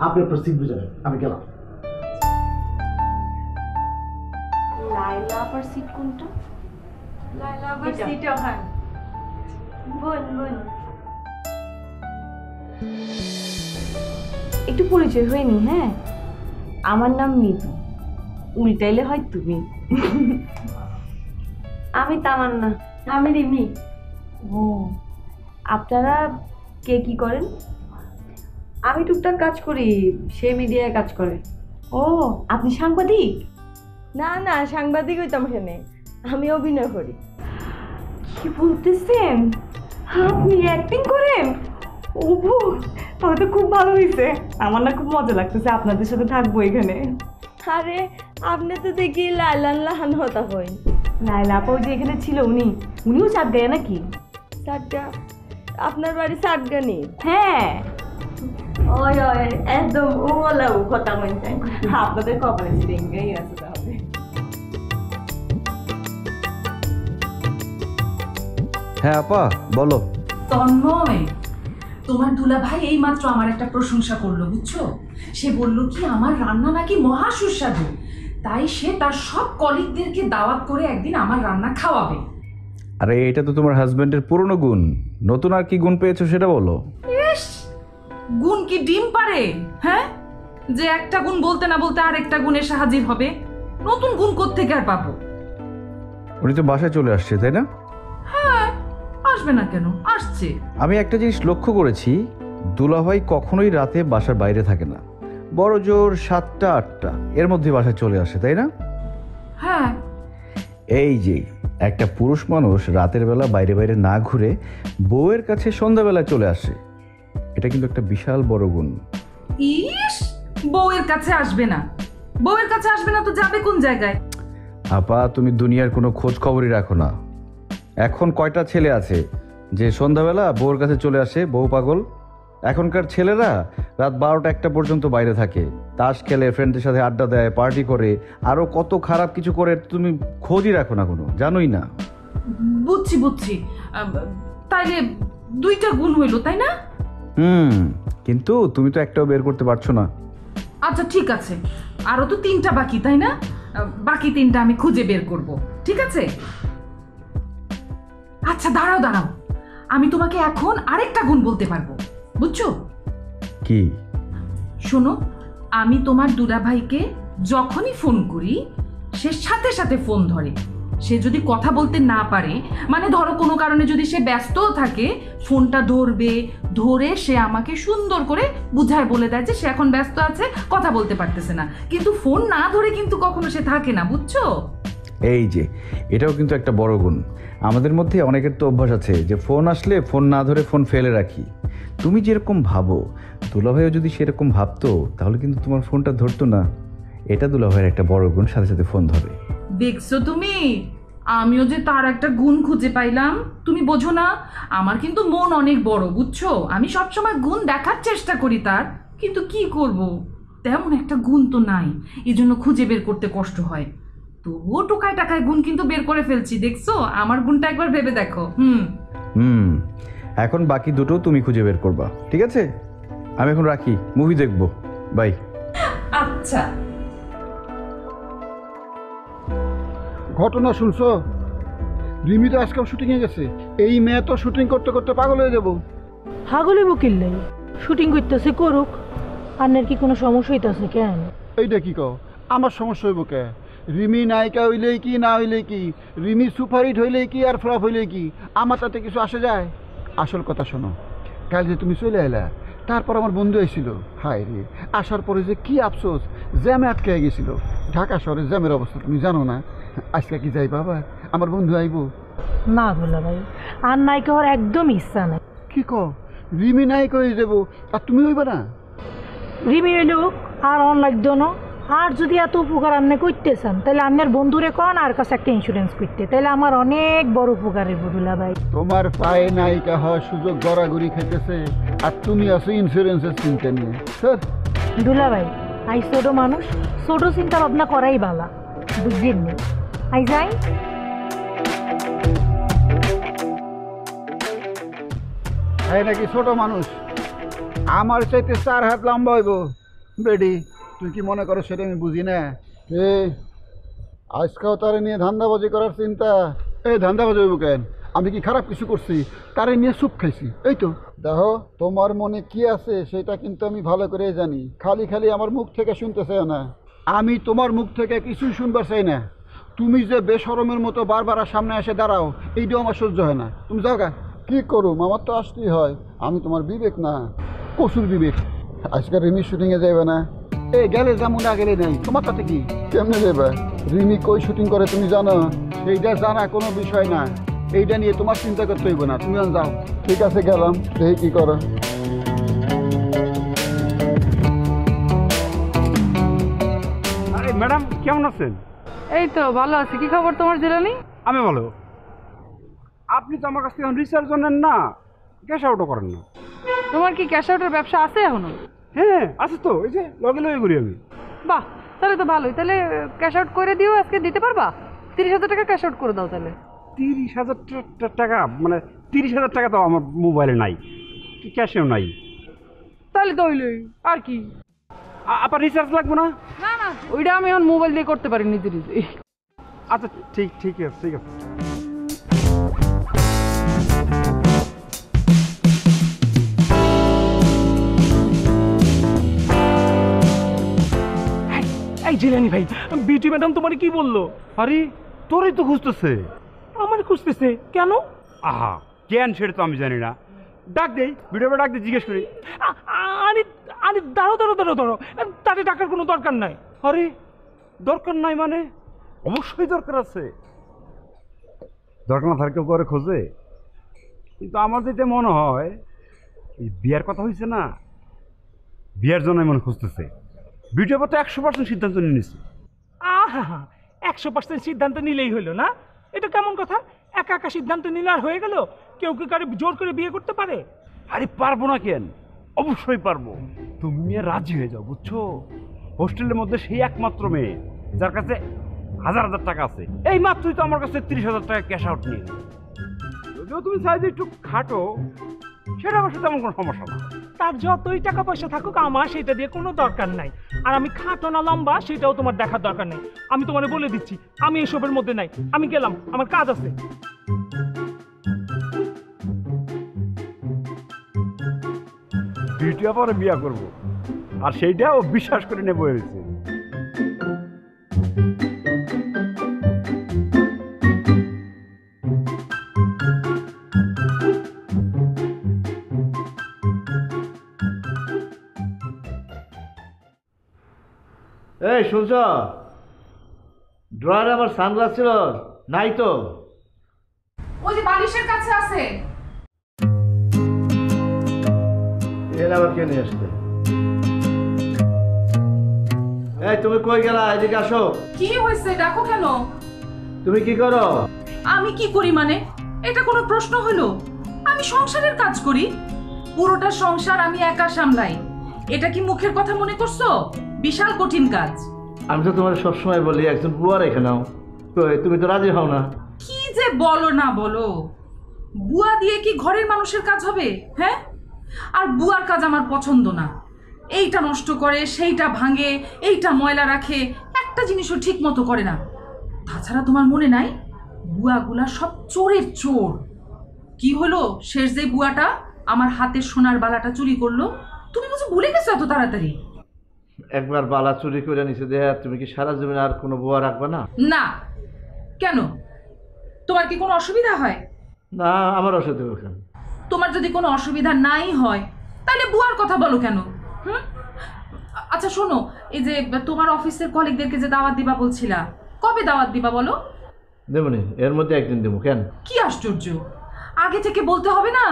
আপনি আপনার সিট বুঝাবেন, আমি গেলাম। লাইলা আপার সিট কোনটা? লাইলা আপার সিট ওখানে। বোন একটু পরিচয় হয়নি? হ্যাঁ, আমার নাম মিতু, উল্টাইলে হয় তুমি। আমি তামান্না। আমি রিমি। ও আপনারা কে কি করেন? আমি টুকটাক কাজ করি, সে মিডিয়ায় কাজ করে। ও আপনি সাংবাদিক? না না সাংবাদিক হইতাম এখানে, আমি অভিনয় করি। কি বলতেছেন? আপনি অ্যাক্টিং করেন? ও তাহলে তো খুব ভালো হয়েছে, আমার না খুব মজা লাগতেছে আপনাদের সাথে থাকবো এখানে। আরে আপনি তো দেখি লাইলান লাহান হতা হই। লাইলা আপা যে এখানে ছিল উনিও চাট দেয় নাকি? চাটগা? আপনার বাড়ি চাটগা নেই? হ্যাঁ ওই একদম ওলা কথা বলতে আপনাদের কপালে সিরিঙ্গাই আছে তাহলে। হ্যাঁ আপা বলো। তন্ময়, তোমার দুলাভাই এইমাত্র আমার একটা প্রশংসা করলো বুঝছো। সে বলল কি আমার রান্না নাকি মহা সুস্বাদু, তাই সে তার সব কলিগদেরকে দাওয়াত করে একদিন আমার রান্না খাওয়াবে। আরে এটা তো তোমার হাজবেন্ডের পুরনো গুণ, নতুন আর কি গুণ পেয়েছো সেটা বলো। ইস, গুণ কি ডিম পারে? হ্যাঁ, যে একটা গুণ বলতে না বলতে আরেকটা গুণ এসে হাজির হবে। নতুন গুণ কোত্থেকে আর পাবো? উনি তো বাসায় চলে আসছে তাই না? হ্যাঁ, আসবে না কেন, আসছে। আমি একটা জিনিস লক্ষ্য করেছি, দুলাভাই কখনোই রাতে বাসার বাইরে থাকে না, বড় জোর 7টা 8টা এর মধ্যে বাসায় চলে আসে তাই না? হ্যাঁ। এই যে একটা পুরুষ মানুষ রাতের বেলা বাইরে বাইরে না ঘুরে বউয়ের কাছে সন্ধ্যাবেলায় চলে আসে, এটা কিন্তু একটা বিশাল বড় গুণ। ইস, বউয়ের কাছে আসবে না? বউয়ের কাছে আসবে না তো যাবে কোন জায়গায়? আপা তুমি দুনিয়ার কোনো খোঁজ খবরই রাখো না। এখন কয়টা ছেলে আছে যে সন্ধ্যাবেলা বউয়ের কাছে চলে আসে? বউ পাগল এখনকার ছেলেরা রাত 12টা 1টা পর্যন্ত বাইরে থাকে, তাস খেলে, ফ্রেন্ডদের সাথে আড্ডা দেয়, পার্টি করে, আরও কত খারাপ কিছু করে তুমি খোঁজই রাখো না কোনো, জানোই না। বুঝছি বুঝছি, তাইলে 2টা গুণ হইলো তাই না? কিন্তু তুমি তো একটাও বের করতে পারছো না। আচ্ছা ঠিক আছে, আরো তো 3টা বাকি তাই না? বাকি 3টা আমি খুঁজে বের করব, ঠিক আছে? আচ্ছা দাঁড়াও দাঁড়াও, আমি তোমাকে এখন আরেকটা গুণ বলতে পারবো, বুঝছো? কি? শোনো, আমি তোমার দুলাভাইকে যখনই ফোন করি সে সাথে সাথে ফোন ধরে। সে যদি কথা বলতে না পারে, মানে ধরো কোনো কারণে যদি সে ব্যস্তও থাকে, ফোনটা ধরবে, ধরে সে আমাকে সুন্দর করে বুঝায় বলে দেয় যে সে এখন ব্যস্ত আছে, কথা বলতে পারতেছে না। কিন্তু ফোন না ধরে কিন্তু কখনো সে থাকে না, বুঝছো? এই যে এটাও কিন্তু একটা বড় গুণ। আমাদের মধ্যে অনেকের তো অভ্যাস আছে যে ফোন আসলে ফোন না ধরে ফোন ফেলে রাখি। তুমি যেরকম ভাবো, দুলাভাইও যদি সেরকম ভাবতো তাহলে কিন্তু তোমার ফোনটা ধরতো না। এটা দুলাভাইয়ের একটা বড় গুণ, সাথে সাথে ফোন ধরে। দেখছো তুমি, আমিও যে তার একটা গুণ খুঁজে পাইলাম। তুমি বোঝো না, আমার কিন্তু মন অনেক বড়, বুঝছো? আমি সবসময় গুণ দেখার চেষ্টা করি তার, কিন্তু কি করব, তেমন একটা গুণ তো নাই, এই জন্য খুঁজে বের করতে কষ্ট হয়। তবুও টোকায় টাকায় গুণ কিন্তু বের করে ফেলছি, দেখছো? আমার গুণটা একবার ভেবে দেখো। এখন বাকি দুটো তুমি খুঁজে বের করবা, ঠিক আছে? আমি এখন রাখি, মুভি দেখবো, বাই। আচ্ছা। ঘটনা শুনছো? রিমি তো আজকাল শুটিংয়ে গেছে। এই মেয়ে তো শুটিং করতে করতে পাগল হয়ে যাবো। হাগলে বকিল নাই, শুটিং করতেছে করুক, আন্নের কি কোনো সমস্যা হইতাছে কেন? এইটা কি কও? আমার সমস্যা হইব কে? রিমি নায়িকা হইলেই কি না হইলেই কি, রিমি সুপারহিট হইলেই কি আর ফ্লপ হইলেই কি, আমার তাতে কিছু আসে যায়? আসল কথা শোনো, কাল যে তুমি চলে এলা, তারপর আমার বন্ধু এসেছিল। হায় রে, আসার পরে যে কি আফসোস, জ্যামে আটকে গেছিল। ঢাকা শহরে জ্যামের অবস্থা তুমি জানো না। আজকে কি যাই বাবা, আমার বন্ধু আইব? না দুলা ভাই, আর নায়িকা হওয়ার একদম ইচ্ছা নাই। কি কও? রিমি নায়িকা হয়ে যাবো আর তুমি হইবে না? রিমি হইলো আর অন লাগতো না। আর যদি এত উপকার আন্নে করতে চান তাহলে আন্নের বন্ধুরে কন আর কাছে একটা ইন্স্যুরেন্স করতে, তাহলে আমার অনেক বড় উপকারের দুলা ভাই। তোমার পায়ে নায়িকা হওয়ার সুযোগ গড়াগড়ি খাইতেছে আর তুমি আছো ইন্স্যুরেন্সের চিন্তা নিয়ে। স্যার দুলা ভাই, আই ছোট মানুষ, ছোট চিন্তা ভাবনা করাই বালা, বুঝলেন নি? আই যাই। নাকি ছোট মানুষ? আমার চাইতে 4 হাত লম্বা হইব বেডি। তুই কি মনে করো সেটা আমি বুঝি না? আজকাও তারে নিয়ে ধান্দাবাজি করার চিন্তা। এই ধান্দাবাজি হইব কেন? আমি কি খারাপ কিছু করছি? তারে নিয়ে সুপ খাইছি, এই তো। দেখো, তোমার মনে কি আছে সেটা কিন্তু আমি ভালো করে জানি। খালি খালি আমার মুখ থেকে শুনতে চাই না। আমি তোমার মুখ থেকে কিছুই শুনবার চাই না। তুমি যে বেশরমের মতো বারবার সামনে এসে দাঁড়াও, এইটাও আমার সহ্য হয় না। তুমি যাও গা। কি করুম, আমার তো আসতেই হয়। আমি তোমার বিবেক না, কসুর বিবেক। আজকে রিমি শুটিংয়ে যাইবে না? এই গেলে যেমন না গেলে নেই, তোমার তাতে কি? কেমনে যাবে? রিমি কই শুটিং করে তুমি জানো? এইটা জানা কোনো বিষয় না। এইটা নিয়ে তোমার চিন্তা করতে হইব না, তুমি যাও। ঠিক আছে, গেলাম, দেখি কি করো। আরে ম্যাডাম, কেমন আছেন? এই তো ভালো আছি। কি খবর তোমার জিলানি? আমি ভালো। আপনি তো আমার কাছ থেকে রিচার্জ নেন না, ক্যাশ আউটও করেন না। তোমার কি ক্যাশ আউটের ব্যবসা আছে এখনো? হ্যাঁ আছে তো, এই যে লগে লগে করি আমি। বাহ, তাহলে তো ভালোই। তাহলে ক্যাশ আউট করে দিও, আজকে দিতে পারবা? 30,000 টাকা ক্যাশ আউট করে দাও তাহলে। 30,000 টাকা? মানে 30,000 টাকা তো আমার মোবাইলে নাই, ক্যাশেও নাই। তাহলে তো হইলই, আর কি? আপনার রিচার্জ লাগবে না? না না, ওইটা আমি এখন মোবাইল দিয়ে করতে পারি নিজে নিজে। আচ্ছা ঠিক আছে, ঠিক আছে। এই জিলানি ভাই, বিউটি ম্যাডাম তোমার কি বললো? আরে তোরই তো খুঁজতেছে। আমার খুঁজতেছে কেন? আহা, কেন সেটা তো আমি জানি না। ডাক দেই, ভিডিও ডাক দিয়ে জিজ্ঞেস করি। আরে আরে দাঁড়ো, তাতে টাকার কোনো দরকার নাই। আরে দরকার নাই মানে? অবশ্যই দরকার আছে। দরকার না থাকলে কেউ করে খোঁজে? কিন্তু আমার যেটা মনে হয়, এই বিয়ার কথা হয়েছে না, বিয়ার জন্য মনে খুঁজতেছে। ভিডিও তো 100% সিদ্ধান্ত নিয়ে নিচ্ছে। আহা, 100% সিদ্ধান্ত নিলেই হলো না? এটা কেমন কথা? একা একা সিদ্ধান্ত নিলে আর হয়ে গেল? কেউ কি কারে জোর করে বিয়ে করতে পারে? আরে পারবো না কেন? অবশ্যই পারবো। তুমি মেয়ে রাজি হয়ে যাও, বুঝছো? হোস্টেলের মধ্যে সেই একমাত্র মেয়ে যার কাছে হাজার হাজার টাকা আছে। এই মাত্রই তো আমার কাছে 30,000 টাকা ক্যাশ আউট নিয়ে। যদিও তুমি চাইলে একটু খাটো, সেটা আমার সাথে তেমন কোনো সমস্যা না। তার যতই টাকা পয়সা থাকুক আমার সেটা দিয়ে কোনো দরকার নাই। আর আমি খাটো না লম্বা সেটাও তোমার দেখার দরকার নেই। আমি তোমারে বলে দিচ্ছি আমি এসবের মধ্যে নাই। আমি গেলাম, আমার কাজ আছে। বিউটি পরে বিয়া করবো, আর সেইটা ও বিশ্বাস করে নেবো হয়েছে। এই শুনছ, ড্রয়ারে আমার সানগ্লাস ছিল, নাই তো। ওই যে বালিশের কাছে আছে। এর আবার কে নিয়ে আসছে? এই তুমি কই গেলা? এদিকে আসো। কি হয়েছে? ডাকো কেন? তুমি কি করো? আমি কি করি মানে? এটা কোনো প্রশ্ন হলো? আমি সংসারের কাজ করি, পুরোটা সংসার আমি একা সামলাই। এটা কি মুখের কথা মনে করছো? বিশাল কঠিন কাজ। আমি তো তোমার সবসময় বলি একজন বুয়া রেখে নাও, কই তুমি তো রাজি হও না। কি যে বলো না বলো, বুয়া দিয়ে কি ঘরের মানুষের কাজ হবে? হ্যাঁ, আর বুয়ার কাজ আমার পছন্দ না। এইটা নষ্ট করে, সেইটা ভাঙে, এইটা ময়লা রাখে, একটা জিনিসও ঠিক মতো করে না। তাছাড়া তোমার মনে নাই বুয়াগুলা সব চোরের চোর? কি হলো শেষ যে বুয়াটা আমার হাতের সোনার বালাটা চুরি করলো? তুমি বুঝি ভুলে গেছো এত তাড়াতাড়ি? একবার বালা চুরি করে নিছে দেয়া, তুমি কি সারা জীবন আর কোনো বুয়া রাখবে না? না। কেন, তোমার কি কোনো অসুবিধা হয়? না, আমার অসুবিধা হবে কেন? তোমার যদি কোনো অসুবিধা নাই হয় তাহলে বুয়ার কথা বলো কেন? হুম, আচ্ছা শোনো, এই যে তোমার অফিসের কলিগদেরকে যে দাওয়াত দিবা বলছিলা, কবে দাওয়াত দিবা বলো? দেবনি, এর মধ্যে একদিন দেবো। কেন? কি আশ্চর্য, আগে থেকে বলতে হবে না?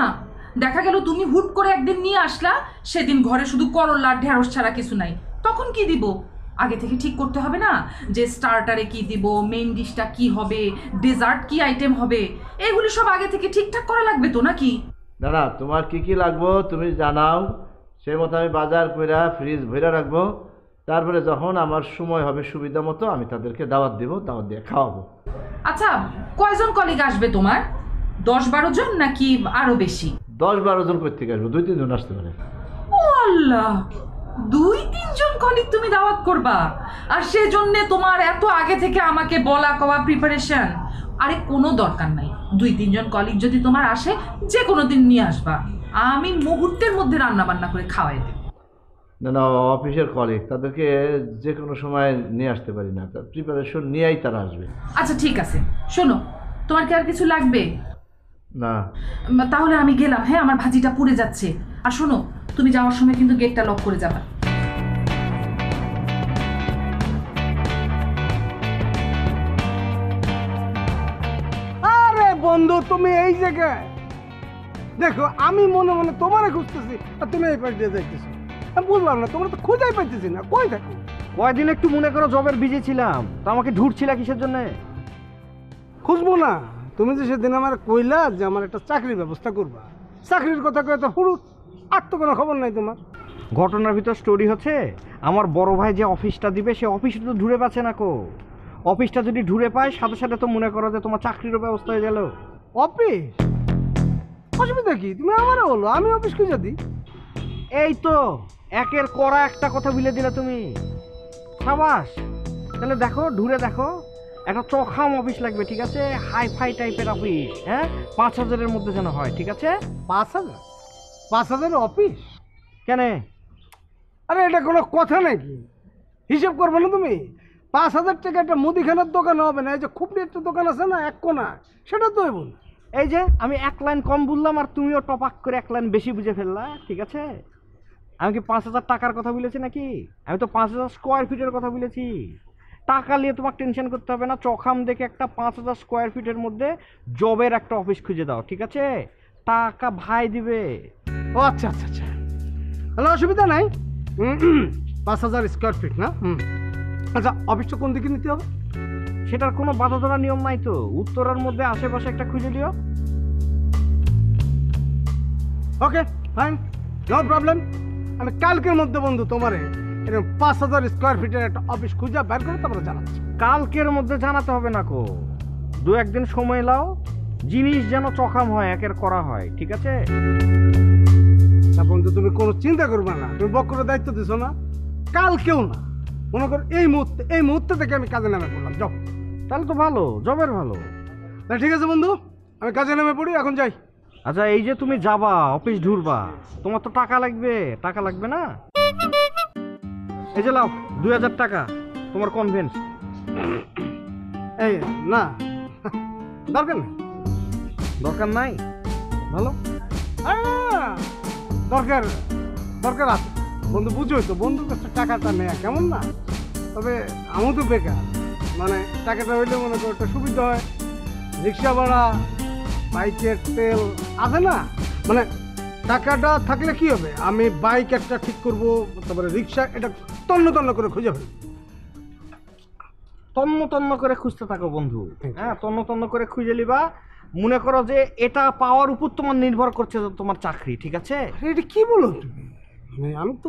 দেখা গেল তুমি হুট করে একদিন নিয়ে আসলা, সেদিন ঘরে শুধু করলা আর ঢেঁড়স ছাড়া কিছু নাই, তখন কি দিব? আগে থেকে ঠিক করতে হবে না যে স্টার্টারে কি দিব, মেইন ডিশটা কি হবে, ডেজার্ট কি আইটেম হবে, এগুলি সব আগে থেকে ঠিকঠাক করা লাগবে তো নাকি? না না, তোমার কি কি লাগবো তুমি জানাও, সেই মতো আমি বাজার কইরা ফ্রিজ ভরে রাখবো। তারপরে যখন আমার সময় হবে সুবিধা মতো আমি তাদেরকে দাওয়াত দিব, দাওয়াত দিয়ে খাওয়াবো। আচ্ছা, কয়জন কলিগ আসবে তোমার? 10-12 জন নাকি আরো বেশি? 10-12 জন করতে আসবো, 2-3 জন আসতে পারে। ও আল্লাহ, 2-3 জন কলিগ তুমি দাওয়াত করবা, আর সেজন্য তোমার এত আগে থেকে আমাকে বলা কওয়া প্রিপারেশন? আরে কোনো দরকার নাই। 2-3 জন কলিগ যদি তোমার আসে, যে কোনো দিন নিয়ে আসবা, আমি মুহূর্তের মধ্যে রান্না বান্না করে খাওয়াই দেব। না না, অফিসের কলিগ, তাদেরকে যে কোনো সময় নিয়ে আসতে পারি না, তার প্রিপারেশন নিয়েই তারা আসবে। আচ্ছা ঠিক আছে, শোনো, তোমার কি আর কিছু লাগবে? না। তাহলে আমি গেলাম। হ্যাঁ, আমার ভাজিটা পুড়ে যাচ্ছে। আর শোনো, তুমি যাওয়ার সময় কিন্তু গেটটা লক করে যাবা। আরে বন্ধু, তুমি এই জায়গায় দেখো, আমি মনে মনে তোমারে খুঁজতেছি আর তুমি এই পাশ দিয়ে যাইতেছো। আমি বুঝলাম না, তোমরা তো খুঁজেই পাইতেছি না, কই থাকো? কয়দিন একটু মনে করো জবের বিজি ছিলাম, তো আমাকে ঢুটছিলা কিসের জন্য? খুঁজবো না? তুমি যে সেদিন আমার কইলা যে আমার একটা চাকরির ব্যবস্থা করবা, চাকরির কথা কয়ে তো হুড়ুট, আর তো কোনো খবর নাই তোমার। ঘটনার ভিতর স্টোরি হচ্ছে, আমার বড় ভাই যে অফিসটা দিবে সে অফিসটা তো ঢুরে পাচ্ছে না কো। অফিসটা যদি ঢুরে পায়, সাথে সাথে তো মনে করো যে তোমার চাকরিরও ব্যবস্থা হয়ে গেল। অফিস? অসুবিধা কি? তুমি আমারও বলো, আমি অফিস খুঁজে দিই। এই তো একের করা একটা কথা বলে দিলে তুমি। সাবাস, তাহলে দেখো ঢুরে দেখো, একটা চখাম অফিস লাগবে, ঠিক আছে? হাই ফাই টাইপের অফিস, হ্যাঁ, 5,000-এর মধ্যে যেন হয়, ঠিক আছে? 5,000? 5,000 অফিস? কেন? আরে এটা কোনো কথা নাকি? হিসেব করবে না তুমি? 5,000 টাকা একটা মুদিখানার দোকান হবে না? এই যে খুব একটা দোকান আছে না এক কোনা, সেটা তো হইব না। এই যে আমি 1 লাইন কম বললাম আর তুমিও টপাক করে 1 লাইন বেশি বুঝে ফেললা, ঠিক আছে? আমি কি 5,000 টাকার কথা বলেছি নাকি? আমি তো 5,000 স্কোয়ার ফিটের কথা বলেছি। টাকা নিয়ে তোমাকে টেনশন করতে হবে না, চখাম দেখে একটা 5,000 স্কোয়ার ফিটের মধ্যে জবের একটা অফিস খুঁজে দাও, ঠিক আছে? টাকা ভাই দিবে। ও আচ্ছা আচ্ছা আচ্ছা, তাহলে অসুবিধা নাই। 5,000 স্কোয়ার ফিট না? আচ্ছা, অফিসটা কোন দিকে নিতে হবে? সেটার কোনো বাধা ধরা নিয়ম নাই তো, উত্তরের মধ্যে আশেপাশে একটা খুঁজে দিও। Okay fine, no problem. আমি কালকের মধ্যে বন্ধু তোমারে এরকম 5,000 স্কোয়ার ফিটের একটা অফিস খুঁজে বের করে তারপরে জানাচ্ছি। কালকের মধ্যে জানাতে হবে না কো, 2-1 দিন সময় লাও, জিনিস যেন চকাম হয়, একের করা হয়, ঠিক আছে? তা বন্ধু তুমি কোনো চিন্তা করবে না, তুমি বক্করের দায়িত্ব দিছো না, কালকেও না, মনে করো এই মুহূর্তে থেকে আমি কাজে নামে পড়লাম। যাও। তাহলে তো ভালো, জবের ভালো। না ঠিক আছে বন্ধু, আমি কাজে নেমে পড়ি, এখন যাই। আচ্ছা, এই যে তুমি যাবা অফিস ঢুরবা, তোমার তো টাকা লাগবে না? এই যে লাও 2,000 টাকা, তোমার কনভেন্স। এই না, দরকার নাই। ভালো। দরকার আছে বন্ধু, বুঝোই তো, বন্ধুর কাছে টাকাটা নেয়া কেমন না? তবে আমিও তো বেকার, মানে টাকাটা হইলে মনে করো একটা সুবিধা হয়, রিক্সা ভাড়া, বাইকের তেল আছে না, মানে টাকাটা থাকলে কি হবে, আমি বাইক একটা ঠিক করবো, তারপরে রিক্সা এটা তন্ন করে খুঁজে ফেলি। তন্ন করে খুঁজতে থাকো বন্ধু, হ্যাঁ, তন্ন করে খুঁজে নিবা। মনে করো যে এটা পাওয়ার উপর তোমার নির্ভর করছে তোমার চাকরি, ঠিক আছে? এটা কি বলো তুমি? মানে আমি তো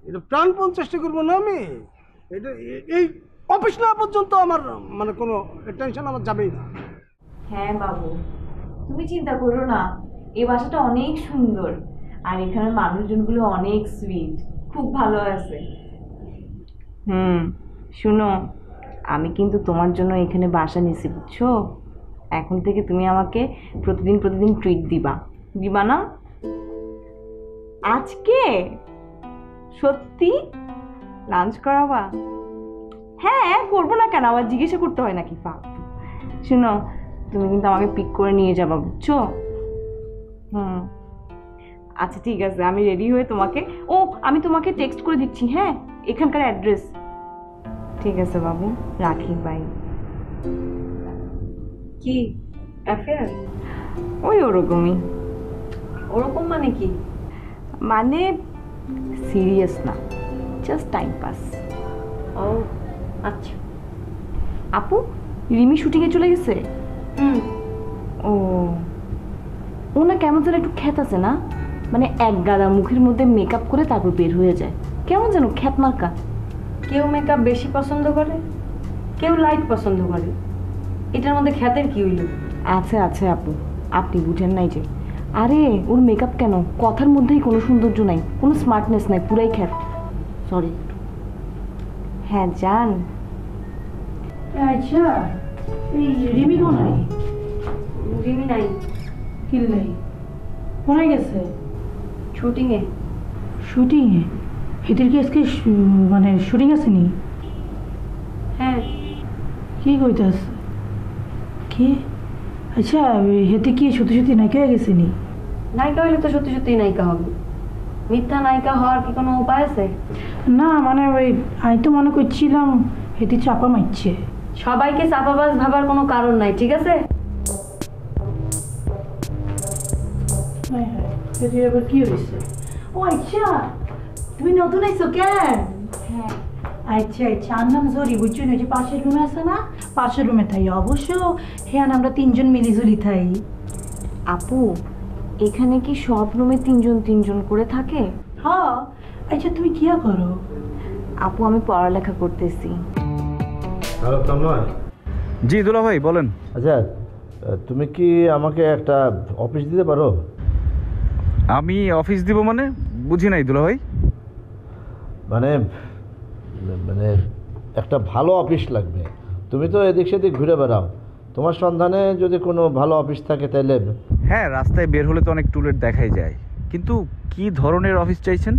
এটা প্রাণপণ চেষ্টা করবো না, আমি এটা এই অফিস না পর্যন্ত আমার মানে কোনো টেনশন আমার যাবেই না। হ্যাঁ বাবু, তুমি চিন্তা করো না, এই বাসাটা অনেক সুন্দর আর এখানের মানুষজনগুলো অনেক সুইট, খুব ভালো আছে। শুনো, আমি কিন্তু তোমার জন্য এখানে বাসা নিয়েছি, বুঝছো? এখন থেকে তুমি আমাকে প্রতিদিন ট্রিট দিবা না? আজকে সত্যি লাঞ্চ করাবা? হ্যাঁ, করবো না কেন, আবার জিজ্ঞাসা করতে হয় নাকি? শুনো, তুমি কিন্তু আমাকে পিক করে নিয়ে যাবা, বুঝছো? আচ্ছা ঠিক আছে, আমি রেডি হয়ে আমি তোমাকে টেক্সট করে দিচ্ছি, হ্যাঁ, এখানকার অ্যাড্রেস। ঠিক আছে বাবু, রাখি, বাই। কি অ্যাফেয়ার? ওই ওরকমই। ওরকম মানে কি? মানে সিরিয়াস না, জাস্ট টাইম পাস। ও আচ্ছা। আপু, রিমি শুটিংয়ে চলে গেছে? ও না কেমন যেন একটু খ্যাত আছে না, মানে এক গাদা মুখের মধ্যে মেকআপ করে তারপর বের হয়ে যায়, কেমন যেন খ্যাত মার্কা। কেউ মেকআপ বেশি পছন্দ করে, কেউ লাইট পছন্দ করে, এটার মধ্যে খ্যাতের কি হইল? আছে আপু, আপনি বুঝেন নাই যে, আরে ওর মেকআপ কেন, কথার মধ্যেই কোনো সৌন্দর্য নাই, কোনো স্মার্টনেস নাই, পুরাই খ্যাত। সরি। হ্যাঁ জান। আচ্ছা, এই রিমি কোনায়? রিমি নাই। কি নাই? কোনায় গেছে? শুটিংয়ে। এদের কি আজকে মানে শুটিং আছে নি? হ্যাঁ। কি কইতাস? কি? আচ্ছা, হেতে কি সত্যি নায়িকা হয়ে গেছে নি? নায়িকা হইলে তো সত্যি নায়িকা হবে, মিথ্যা নায়িকা হওয়ার কি কোনো উপায় আছে? না মানে ওই আমি তো মনে করছিলাম হেতে চাপা মারছে। সবাইকে চাপাবাজ ভাবার কোনো কারণ নাই, ঠিক আছে? এবার কি হয়েছে? ও আচ্ছা, তুমি নতুন আইছো কেন? হ্যাঁ। আচ্ছা, আর নাম জরি, বুঝছো না, যে পাশের রুমে আছে না, পাশের রুমে থাই। অবশ্য হ্যাঁ, আমরা 3জন মিলিজুলি থাই। আপু, এখানে কি সব রুমে 3জন করে থাকে? হ্যাঁ। আচ্ছা, তুমি কি করো? আপু, আমি পড়ালেখা করতেছি। জি দুলা ভাই, বলেন। আচ্ছা, তুমি কি আমাকে একটা অফিস দিতে পারো? আমি অফিস দিব মানে বুঝি নাই দুলা ভাই। মানে একটা ভালো অফিস লাগবে। তুমি তো এদিক সেদিক ঘুরে বেড়াও, তোমার সন্ধানে যদি কোনো ভালো অফিস থাকে তাহলে। হ্যাঁ, রাস্তায় বের হলে তো অনেক টুলেট দেখাই যায়, কিন্তু কি ধরনের অফিস চাইছেন?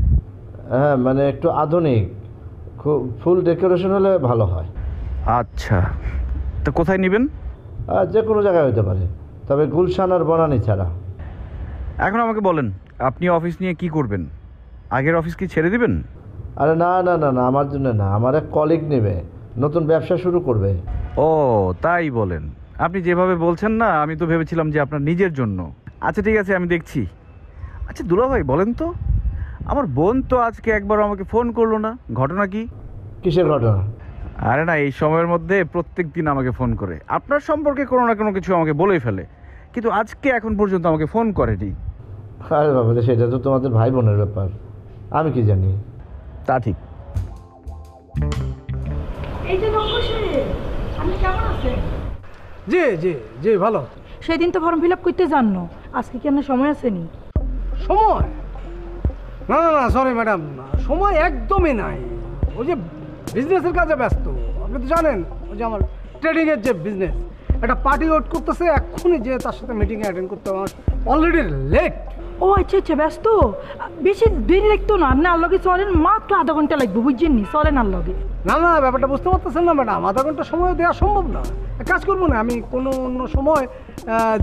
হ্যাঁ, মানে একটু আধুনিক, খুব ফুল ডেকোরেশন হলে ভালো হয়। আচ্ছা, তো কোথায় নেবেন? যে কোনো জায়গায় হতে পারে, তবে গুলশান আর বনানী ছাড়া। এখন আমাকে বলেন, আপনি অফিস নিয়ে কি করবেন? আগের অফিস কি ছেড়ে দিবেন? আরে না, আমার জন্য না, আমার এক কলিগ নেবে, নতুন ব্যবসা শুরু করবে। ও তাই বলেন? আপনি যেভাবে বলছেন না, আমি তো ভেবেছিলাম যে আপনার নিজের জন্য। আচ্ছা ঠিক আছে, আমি দেখছি। আচ্ছা দুলা ভাই, বলেন তো, আমার বোন তো আজকে একবার আমাকে ফোন করলো না, ঘটনা কি? কিসের ঘটনা? আরে না, এই সময়ের মধ্যে প্রত্যেক দিন আমাকে ফোন করে আপনার সম্পর্কে কোনো না কোনো কিছু আমাকে বলেই ফেলে, কিন্তু আজকে এখন পর্যন্ত আমাকে ফোন করেনি। আরে বাবা রে, সেটা তো তোমাদের ভাই বোনের ব্যাপার, আমি কি জানি। তা ঠিক। এই যে আপনি কেমন আছেন? জি জি জি ভালো। সেদিন তো ফর্ম ফিল আপ করতে জানো, আজকে কি আপনার সময় আসেনি? সময়? না না না সরি ম্যাডাম, সময় একদমই নাই। ওই যে বিজনেসের কাজে ব্যস্ত, আপনি তো জানেন ওই যে আমার ট্রেডিংয়ের যে বিজনেস, একটা পার্টি ওয়েট করতেছে, এক্ষুনি যে তার সাথে মিটিংয়ে অ্যাটেন্ড করতে হবে, অলরেডি লেট। ও আচ্ছা আচ্ছা, ব্যস্ত। বেশি দেরি লাগতো না, আপনি আল্লগে চলেন, মাত্র আধা ঘন্টা লাগবে, বুঝছেন নি? চলেন আল্লগে। না না, ব্যাপারটা বুঝতে পারতেছেন না ম্যাডাম, আধা ঘন্টা সময় দেওয়া সম্ভব না। এক কাজ করবো না, আমি কোনো অন্য সময়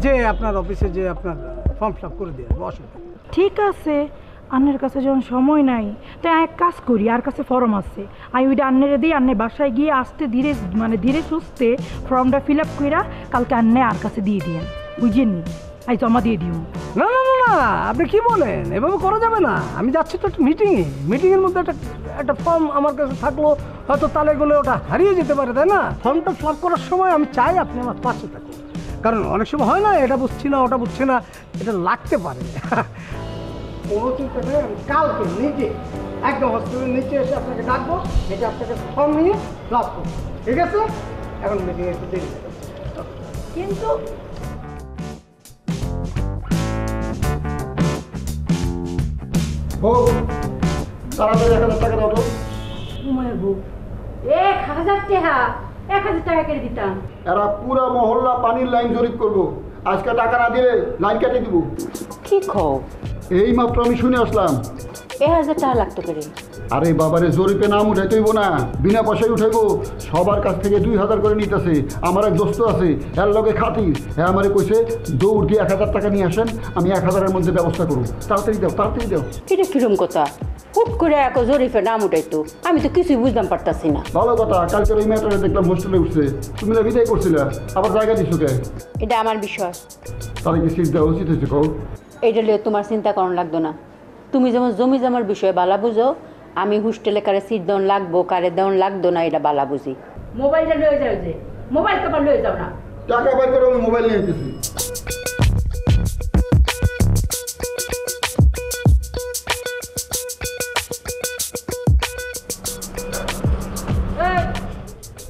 যে আপনার অফিসে যে আপনার ফর্ম ফিল আপ করে দিয়ে আসবো, অসুবিধা। ঠিক আছে, আন্নের কাছে যখন সময় নাই তাই এক কাজ করি, আর কাছে ফর্ম আছে, আমি ওইটা আন্নের দিই, আন্নের বাসায় গিয়ে আসতে ধীরে মানে ধীরে সুস্থে ফর্মটা ফিল আপ কইরা কালকে আন্নে আর কাছে দিয়ে দিয়েন, বুঝছেন নি? আমি জমা দিয়ে দিও। না না না না, আপনি কি বলেন? এভাবে করা যাবে না। আমি যাচ্ছি তো একটা মিটিংয়ের মধ্যে একটা ফর্ম আমার কাছে থাকলো, হয়তো তালে গেলে ওটা হারিয়ে যেতে পারে, তাই না? ফর্মটা ফিল আপ করার সময় আমি চাই আপনি আমার পাশে থাকুন, কারণ অনেক সময় হয় না, এটা বুঝছি না ওটা বুঝছি না, এটা লাগতে পারে। কোনো চিন্তা নেই, আমি কালকে নিজে একদম হসপিটালের নিচে এসে আপনাকে ডাকবো, এটা আপনাকে ফর্ম নিয়ে ফিল আপ করবো, ঠিক আছে? এখন মিটিংয়ে একটু দেরি কিন্তু ও তাড়াতাড়ি 1000 টাকা দাও তো। 1000 টাকা? 1000 টাকা করে দিতাম। এরা পুরা মহল্লা পানির লাইন জরিপ করবো, আজকে টাকা না দিলে লাইন কেটে দিব। কি কও? এই মাত্র আমি শুনে আসলাম। 1000 টাকা লাগতো করে? আরে বাবারে, জরিপে নাম উঠাইতে হইব না, বিনা পয়সায় উঠাইবো। সবার কাছ থেকে 2000 করে নিতেছে। আমার এক দোস্ত আছে, এর লগে খাতির, হ্যাঁ আমারে কইছে দৌড় দিয়ে 1000 টাকা নিয়ে আসেন, আমি 1000-এর মধ্যে ব্যবস্থা করব। তাড়াতাড়ি দাও, তাড়াতাড়ি দাও। এটা কিরম কথা? হুট করে এক জরিফে নাম উঠাইতো, আমি তো কিছুই বুঝতাম পারতাছি না। ভালো কথা, কালকের ওই ম্যাটারে দেখলাম হোস্টেলে উঠছে, তুমি না বিদায় করছিলে, আবার জায়গা দিছো কে? এটা আমার বিষয়। তাহলে কি সিট দেওয়া উচিত হয়েছে কও? এইটা লিয়ে তোমার চিন্তা করানো লাগতো না। তুমি যেমন জমি জমার বিষয়ে বালা বুঝো, আমি হোস্টেলে কারে সিট দেওয়ান লাগবো কারে দেওয়ান লাগতো না এটা বালা বুঝি। মোবাইলটা লয়ে যাও, যে মোবাইল তোমার লয়ে যাও না। টাকা পাই করে আমি মোবাইল নিয়ে যেতেছি।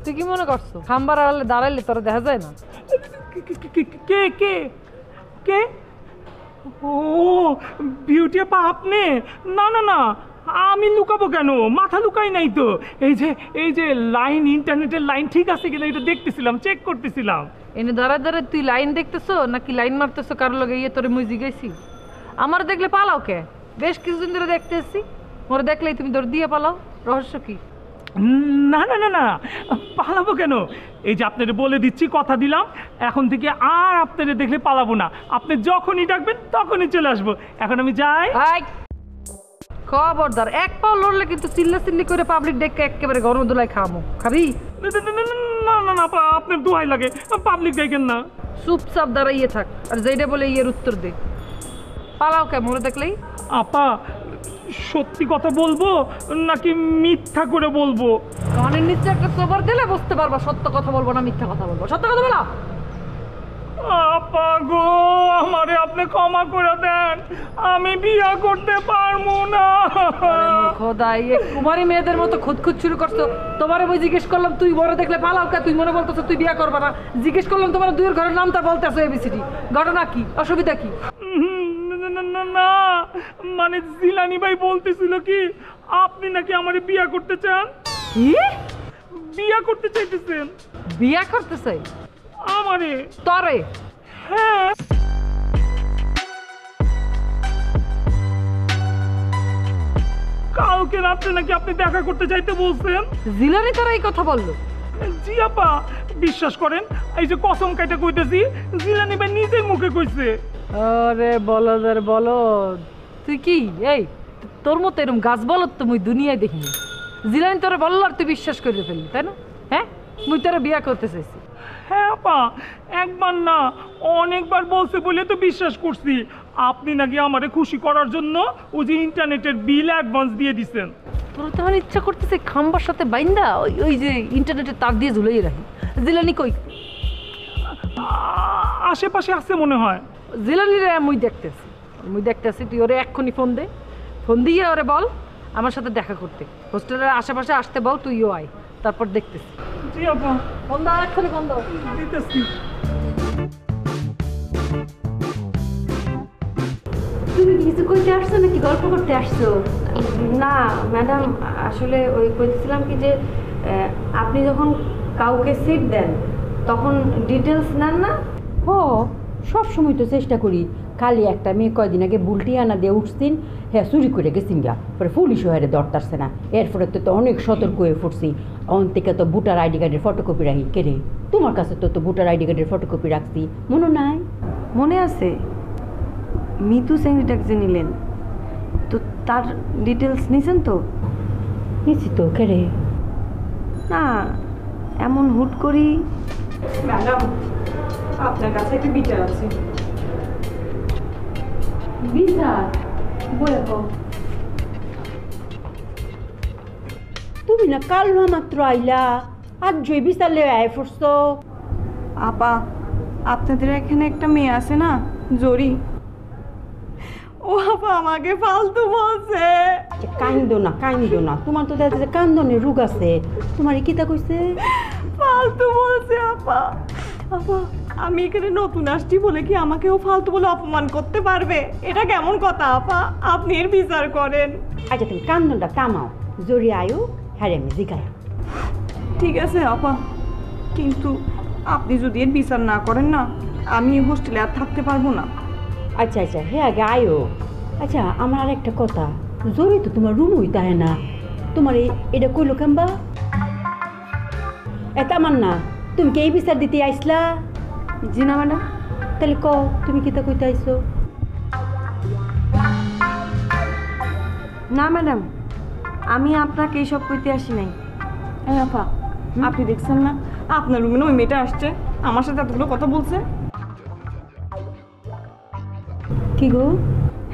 তুই কি মনে করছো খাম্বার আড়ালে দাঁড়াইলে তোরা দেখা যায় না? কে কে কে? ও বিউটি আপা আপনি? না না না, আমি লুকাবো কেন? মাথা লুকাই নাই তো। এই যে লাইন, ইন্টারনেটের লাইন ঠিক আছে কিনা এটা দেখতেছিলাম, চেক করতেছিলাম। এনে দাঁড়ায় দাঁড়ায় তুই লাইন দেখতেছো নাকি লাইন মারতেছো কারো লগে? ইয়ে তোরে মুই জিগাইছি? আমার দেখলে পালাও কে? বেশ কিছুদিন ধরে দেখতেছি, মোরে দেখলেই তুমি দৌড় দিয়ে পালাও, রহস্য কি? না না না না, পালাবো কেন? এই যে আপনাদের বলে দিচ্ছি, কথা দিলাম, এখন থেকে আর আপনাদের দেখলে পালাবো না। আপনি যখনই ডাকবেন তখনই চলে আসবো। এখন আমি যাই। খবরদার, এক পাও লড়লে কিন্তু চিল্লা চিল্লি করে পাবলিক ডেকে একেবারে গরম দুলাই খামো। খাবি? না না না, আপনার দোহাই লাগে, পাবলিক দেখেন না। চুপচাপ দাঁড়াইয়ে থাক, আর যেটা বলে ইয়ের উত্তর দে। পালাও কে মোরে দেখলেই? আপা সত্যি কথা বলবো নাকি মিথ্যা করে বলবো? কানের নিচে একটা চোবর দিলে বুঝতে পারবা সত্য কথা বলবো না মিথ্যা কথা বলবো। সত্য কথা বলো। আপা গো, আমারে আপনি ক্ষমা করে দেন, আমি বিয়া করতে পারবো না। খোদাই, কুমারী মেয়েদের মতো খুদখুদ শুরু করছো। তোমারে আমি জিজ্ঞেস করলাম তুই বড় দেখলে পালাও কে, তুই মনে বলতেছো তুই বিয়া করবা না। জিজ্ঞেস করলাম তোমার দুইয়ের ঘরের নামটা বলতেছো এবিসিডি, ঘটনা কি, অসুবিধা কি? না মানে জিলানি ভাই বলতেছিল কি আপনি নাকি আমারে বিয়া করতে চান। কি বিয়া করতে চাইতেছেন? বিয়া করতে চাই আমারে? তরে? হ্যাঁ। কালকে রাত্রে নাকি আপনি দেখা করতে চাইতে বলছেন। জিলানি তোরা এই কথা বললো? জি আপা, বিশ্বাস করেন, এই যে কসম কাইটা কইতেছি, জিলানি ভাই নিজের মুখে কইছে। আরে বলদের বলদ, তুই কি এই তোর মতো এরকম গাছ বলদ তো মুই দুনিয়ায় দেখিনি। জিলানি তোরা বললো আর তুই বিশ্বাস করে ফেললি, তাই না? হ্যাঁ, মুই তোরা বিয়া করতে চাইছি। হ্যাঁ আপা, একবার না অনেকবার বলছে বলে তো বিশ্বাস করছি। আপনি নাকি আমারে খুশি করার জন্য ওই যে ইন্টারনেটের বিল অ্যাডভান্স দিয়ে দিচ্ছেন। তোর তো আমার ইচ্ছা করতেছে খাম্বার সাথে বাইন্দা ওই যে ইন্টারনেটের তার দিয়ে ঝুলাই রাখি। জিলানি কই? আশেপাশে আছে মনে হয়। জিলানি রে মুই দেখতেছি। মুই দেখতেছি তুই ওরে এক্ষুনি ফোন দে, ফোন দিয়ে ওরে বল আমার সাথে দেখা করতে, হোস্টেলের আশেপাশে আসতে বল, তুইও আয়, তারপর দেখতেছি। জি আপা, ফোন দাও এক্ষুনি, ফোন দাও। দিতেছি। তুমি কিছু কইতে আসছো নাকি গল্প করতে আসছো? না ম্যাডাম, আসলে ওই কইতেছিলাম কি যে আপনি যখন কাউকে সিট দেন তখন ডিটেলস নেন না? ও সব সময় তো চেষ্টা করি। খালি একটা মেয়ে কয়দিন আগে বুলটি আনা দিয়ে উঠছিন, হ্যাঁ চুরি করে গেছিন গা, পরে পুলিশ হয়ে ধরতারছে না। এরপরে তো অনেক সতর্ক হয়ে ফুটছি। অন থেকে তো ভোটার আইডি কার্ডের ফটোকপি রাখি। কেরে তোমার কাছে তো ভোটার আইডি কার্ডের ফটোকপি রাখছি, মনে নাই? মনে আছে, মিতু সেঙ্গিটাকে যে নিলেন তো তার ডিটেলস নিছেন তো? নিছি তো। কেরে? না এমন হুট করি। ম্যাডাম, আপনার কাছে একটা বিচার আছে। বিচার? বলে কও। তুমি না কাল মাত্র আইলা, আর জয় বিচার লে আয় ফুটছো। আপা, আপনাদের এখানে একটা মেয়ে আছে না, জরি, ও আপা আমাকে ফালতু বলছে। কান্দো না, কান্দো না, তোমার তো দেখা যাচ্ছে কান্দনের রোগ আছে। তোমার কিতা কইছে? ফালতু বলছে আপা। আপা, আমি এখানে নতুন আসছি বলে কি আমাকেও ফালতু বলে অপমান করতে পারবে? এটা কেমন কথা আপা? আপনি এর বিচার করেন। আচ্ছা তুমি কান্দনটা থামাও, জরি আয়ু, হ্যাঁ আমি জিগাই। ঠিক আছে আপা, কিন্তু আপনি যদি এর বিচার না করেন না, আমি এই হোস্টেলে আর থাকতে পারবো না। আচ্ছা আচ্ছা, হ্যাঁ আগে আয়ো। আচ্ছা আমার আর একটা কথা, জরি তো তোমার রুম হইতে হয় না, তোমার এটা কইলো কেমবা? এটা আমার না, তুমি কি এই বিচার দিতে আইসলা? জি না ম্যাডাম। তাহলে ক তুমি কিতা কইতে আইসো? না ম্যাডাম, আমি আপনাকে এইসব কইতে আসি নাই। এই আপা, আপনি দেখছেন না আপনার রুমে ওই মেয়েটা আসছে, আমার সাথে এতগুলো কথা বলছে। কি গো?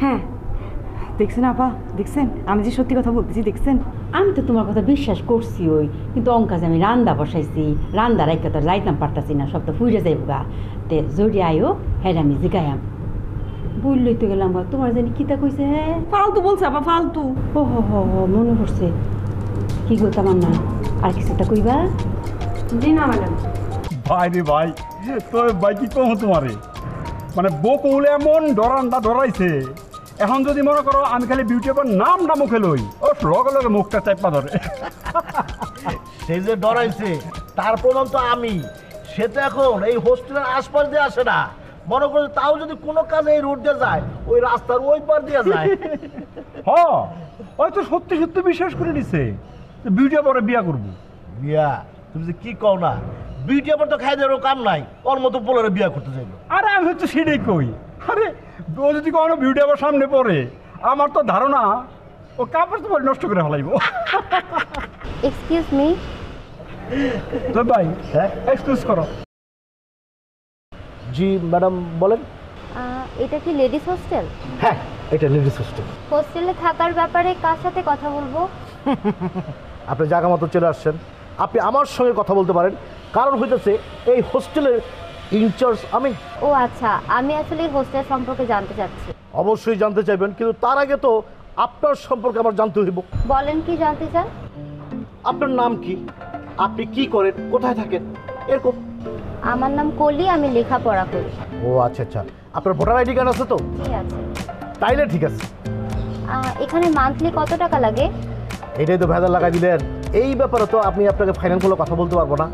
হ্যাঁ দেখছেন আপা, দেখছেন আমি যে সত্যি কথা বলতেছি, দেখছেন? আমি তো তোমার কথা বিশ্বাস করছি, ওই কিন্তু অঙ্কাজ আমি রান্দা বসাইছি, রান্দা রাইকা তো যাইতাম পারতাছি না, সব তো ফুইরে যাইব গা। তে জড়ি আয়ো, হ্যাঁ আমি জিগায়াম। বললই তো গেলাম, তোমার জানি কিতা কইছে? হ্যাঁ ফালতু বলছে আপা, ফালতু। ও হো হো হো, মনে পড়ছে। কি গো তামার না, আর কিছুটা কইবা? জি না ম্যাডাম। ভাই রে ভাই, তোর ভাই কি কম তোমারে, মানে বকুল এমন ডরান্ডা ডরাইছে। এখন যদি মনে করো আমি খালি বিউটি এবার নামটা মুখে লই, ও লগে লগে মুখটা চাপা ধরে। সে যে ডরাইছে তার প্রমাণ তো আমি। সে তো এখন এই হোস্টেলের আশপাশ দিয়ে আসে না, মনে করো তাও যদি কোনো কাজে এই রোড দিয়ে যায়, ওই রাস্তার ওই পার দিয়ে যায়। হ, ওই তো সত্যি সত্যি বিশ্বাস করে নিছে বিউটি পরে বিয়া করবো। বিয়া? তুমি যে কি কও না, বিউটি আবার তো খাই দেওয়ারও কাম নাই, ওর মতো পোলারে বিয়া করতে চাইবো। আরে আমি হচ্ছে সেটাই কই, আরে ও যদি কোনো বিউটি আবার সামনে পড়ে, আমার তো ধারণা ও কাপড় তো নষ্ট করে ফেলাইব। Excuse me. তো ভাই, হ্যাঁ এক্সকিউজ করো। জি ম্যাডাম বলেন। এটা কি লেডিস হোস্টেল? হ্যাঁ এটা লেডিস হোস্টেল। হোস্টেলে থাকার ব্যাপারে কার সাথে কথা বলবো? আপনি জায়গা মতো চলে আসছেন, আপনি আমার সঙ্গে কথা বলতে পারেন, কারণ হইতেছে এই হোস্টেলের ইনচার্জ আমি। ও আচ্ছা, আমি আসলে হোস্টেল সম্পর্কে জানতে চাচ্ছি। অবশ্যই জানতে চাইবেন, কিন্তু তার আগে তো আপনার সম্পর্কে আমার জানতে হইব। বলেন কি জানতে চান? আপনার নাম কি, আপনি কি করেন, কোথায় থাকেন, এরকম। আমার নাম কলি, আমি লেখাপড়া করি। ও আচ্ছা আচ্ছা, আপনার ভোটার আইডি কার্ড আছে তো? ঠিক আছে। তাইলে ঠিক আছে। এখানে মান্থলি কত টাকা লাগে? এটাই তো ভেজাল লাগাই দিলেন। এই ব্যাপারে তো আপনি আপনাকে ফাইনাল কোনো কথা বলতে পারবো না।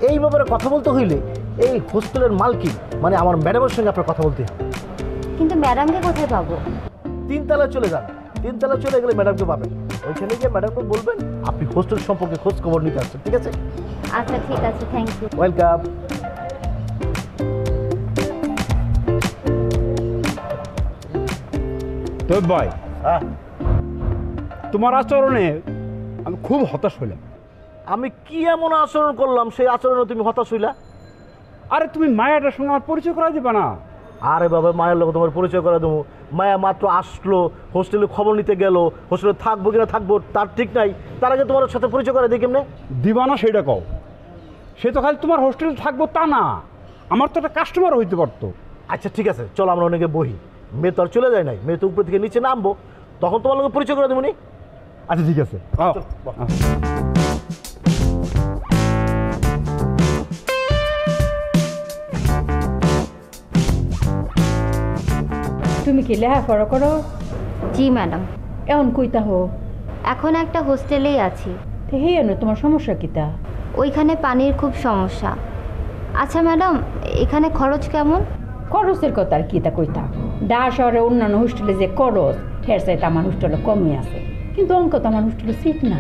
এই ব্যাপারে কথা বলতে হইলে এই হোস্টেলের মালকিন মানে আমার ম্যাডামের সঙ্গে আপনার কথা বলতে হবে। কিন্তু ম্যাডামকে কোথায় পাবো? 3 তলায় চলে যান, 3 তলায় চলে গেলে ম্যাডামকে পাবেন। ওইখানে গিয়ে ম্যাডামকে বলবেন আপনি হোস্টেল সম্পর্কে খোঁজ খবর নিতে আসছেন, ঠিক আছে? আচ্ছা ঠিক আছে, থ্যাংক ইউ। ওয়েলকাম। তো ভাই, তোমার আচরণে আমি খুব হতাশ হইলাম। আমি কি এমন আচরণ করলাম সেই আচরণে তুমি হতাশ হইলা? আরে তুমি মায়াটার সঙ্গে আমার পরিচয় করা দিবা না? আরে বাবা, মায়ের লোক তোমার পরিচয় করে দেবো? মায়া মাত্র আসলো, হোস্টেলে খবর নিতে গেল, হোস্টেলে থাকবো কিনা থাকবো তার ঠিক নাই, তার আগে তোমার সাথে পরিচয় করে দিই কেমনে? দিবা না সেটা কও। সে তো খালি তোমার হোস্টেলে থাকবো তা না, আমার তো একটা কাস্টমার হইতে পারতো। আচ্ছা ঠিক আছে, চলো আমরা অনেকে বহি, মেয়ে তো আর চলে যায় নাই, মেয়ে তো উপর থেকে নিচে নামবো, তখন তোমার লোকের পরিচয় করে দেবো নি। আচ্ছা ঠিক আছে। তুমি কি লেখাপড়া করো? জি ম্যাডাম। এখন কইতা হো? এখন একটা হোস্টেলেই আছি। তো হে তোমার সমস্যা কিতা? ওইখানে পানির খুব সমস্যা। আচ্ছা ম্যাডাম, এখানে খরচ কেমন? খরচের কথা আর কিতা কইতা, ঢাকা শহরে অন্যান্য হোস্টেলে যে খরচ হের চাইতে আমার হোস্টেলে কমই আছে, কিন্তু অঙ্ক তো আমার হোস্টেলে সিট না।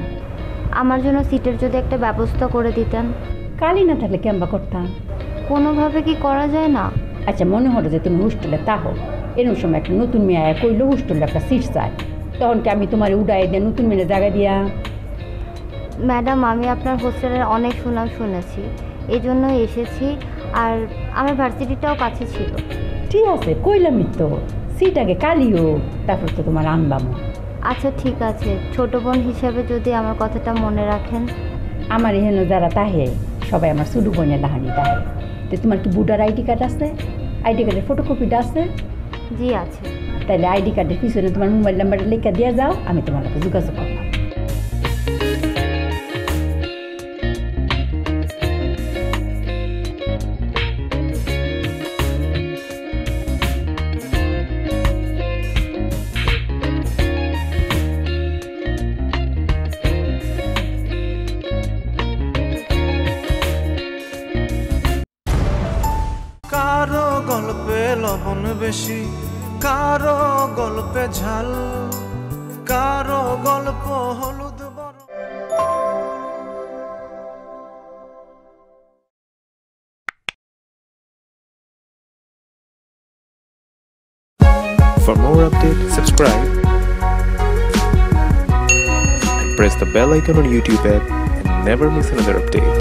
আমার জন্য সিটের যদি একটা ব্যবস্থা করে দিতেন। কালি না থাকলে কেমবা করতাম? কোনোভাবে কি করা যায় না? আচ্ছা মনে হলো যে তুমি হোস্টেলে তাহো, এরকম সময় একটা নতুন মেয়ে আয়া কইলো হোস্টেলে একটা সিট চাই, তখন কি আমি তোমার উড়াই দিয়ে নতুন মেয়ে জায়গা দিয়া? ম্যাডাম, আমি আপনার হোস্টেলের অনেক সুনাম শুনেছি, এই জন্য এসেছি। আর আমার ভার্সিটিটাও কাছে ছিল। ঠিক আছে, কইলামই তো, সিট আগে কালি হোক, তারপর তো তোমার আনবাম। আচ্ছা ঠিক আছে, ছোট বোন হিসেবে যদি আমার কথাটা মনে রাখেন। আমার এখানে যারা তাহে সবাই আমার ছোটো বোনের দাহানি তাহে। তো তোমার কি ভোটার আইডি কার্ড আছে? আইডি কার্ডের ফটোকপিটা আছে? জি আছে। তাহলে আইডি কার্ডের পিছনে তোমার মোবাইল নাম্বারটা লেখা দিয়ে যাও, আমি তোমার কাছে যোগাযোগ করলাম। কারো গল্পে লবণ বেশি, কারো গল্পে ঝাল, কারো গল্প হলুদ বড়। For more updates, subscribe and press the bell icon on YouTube app and never miss another update.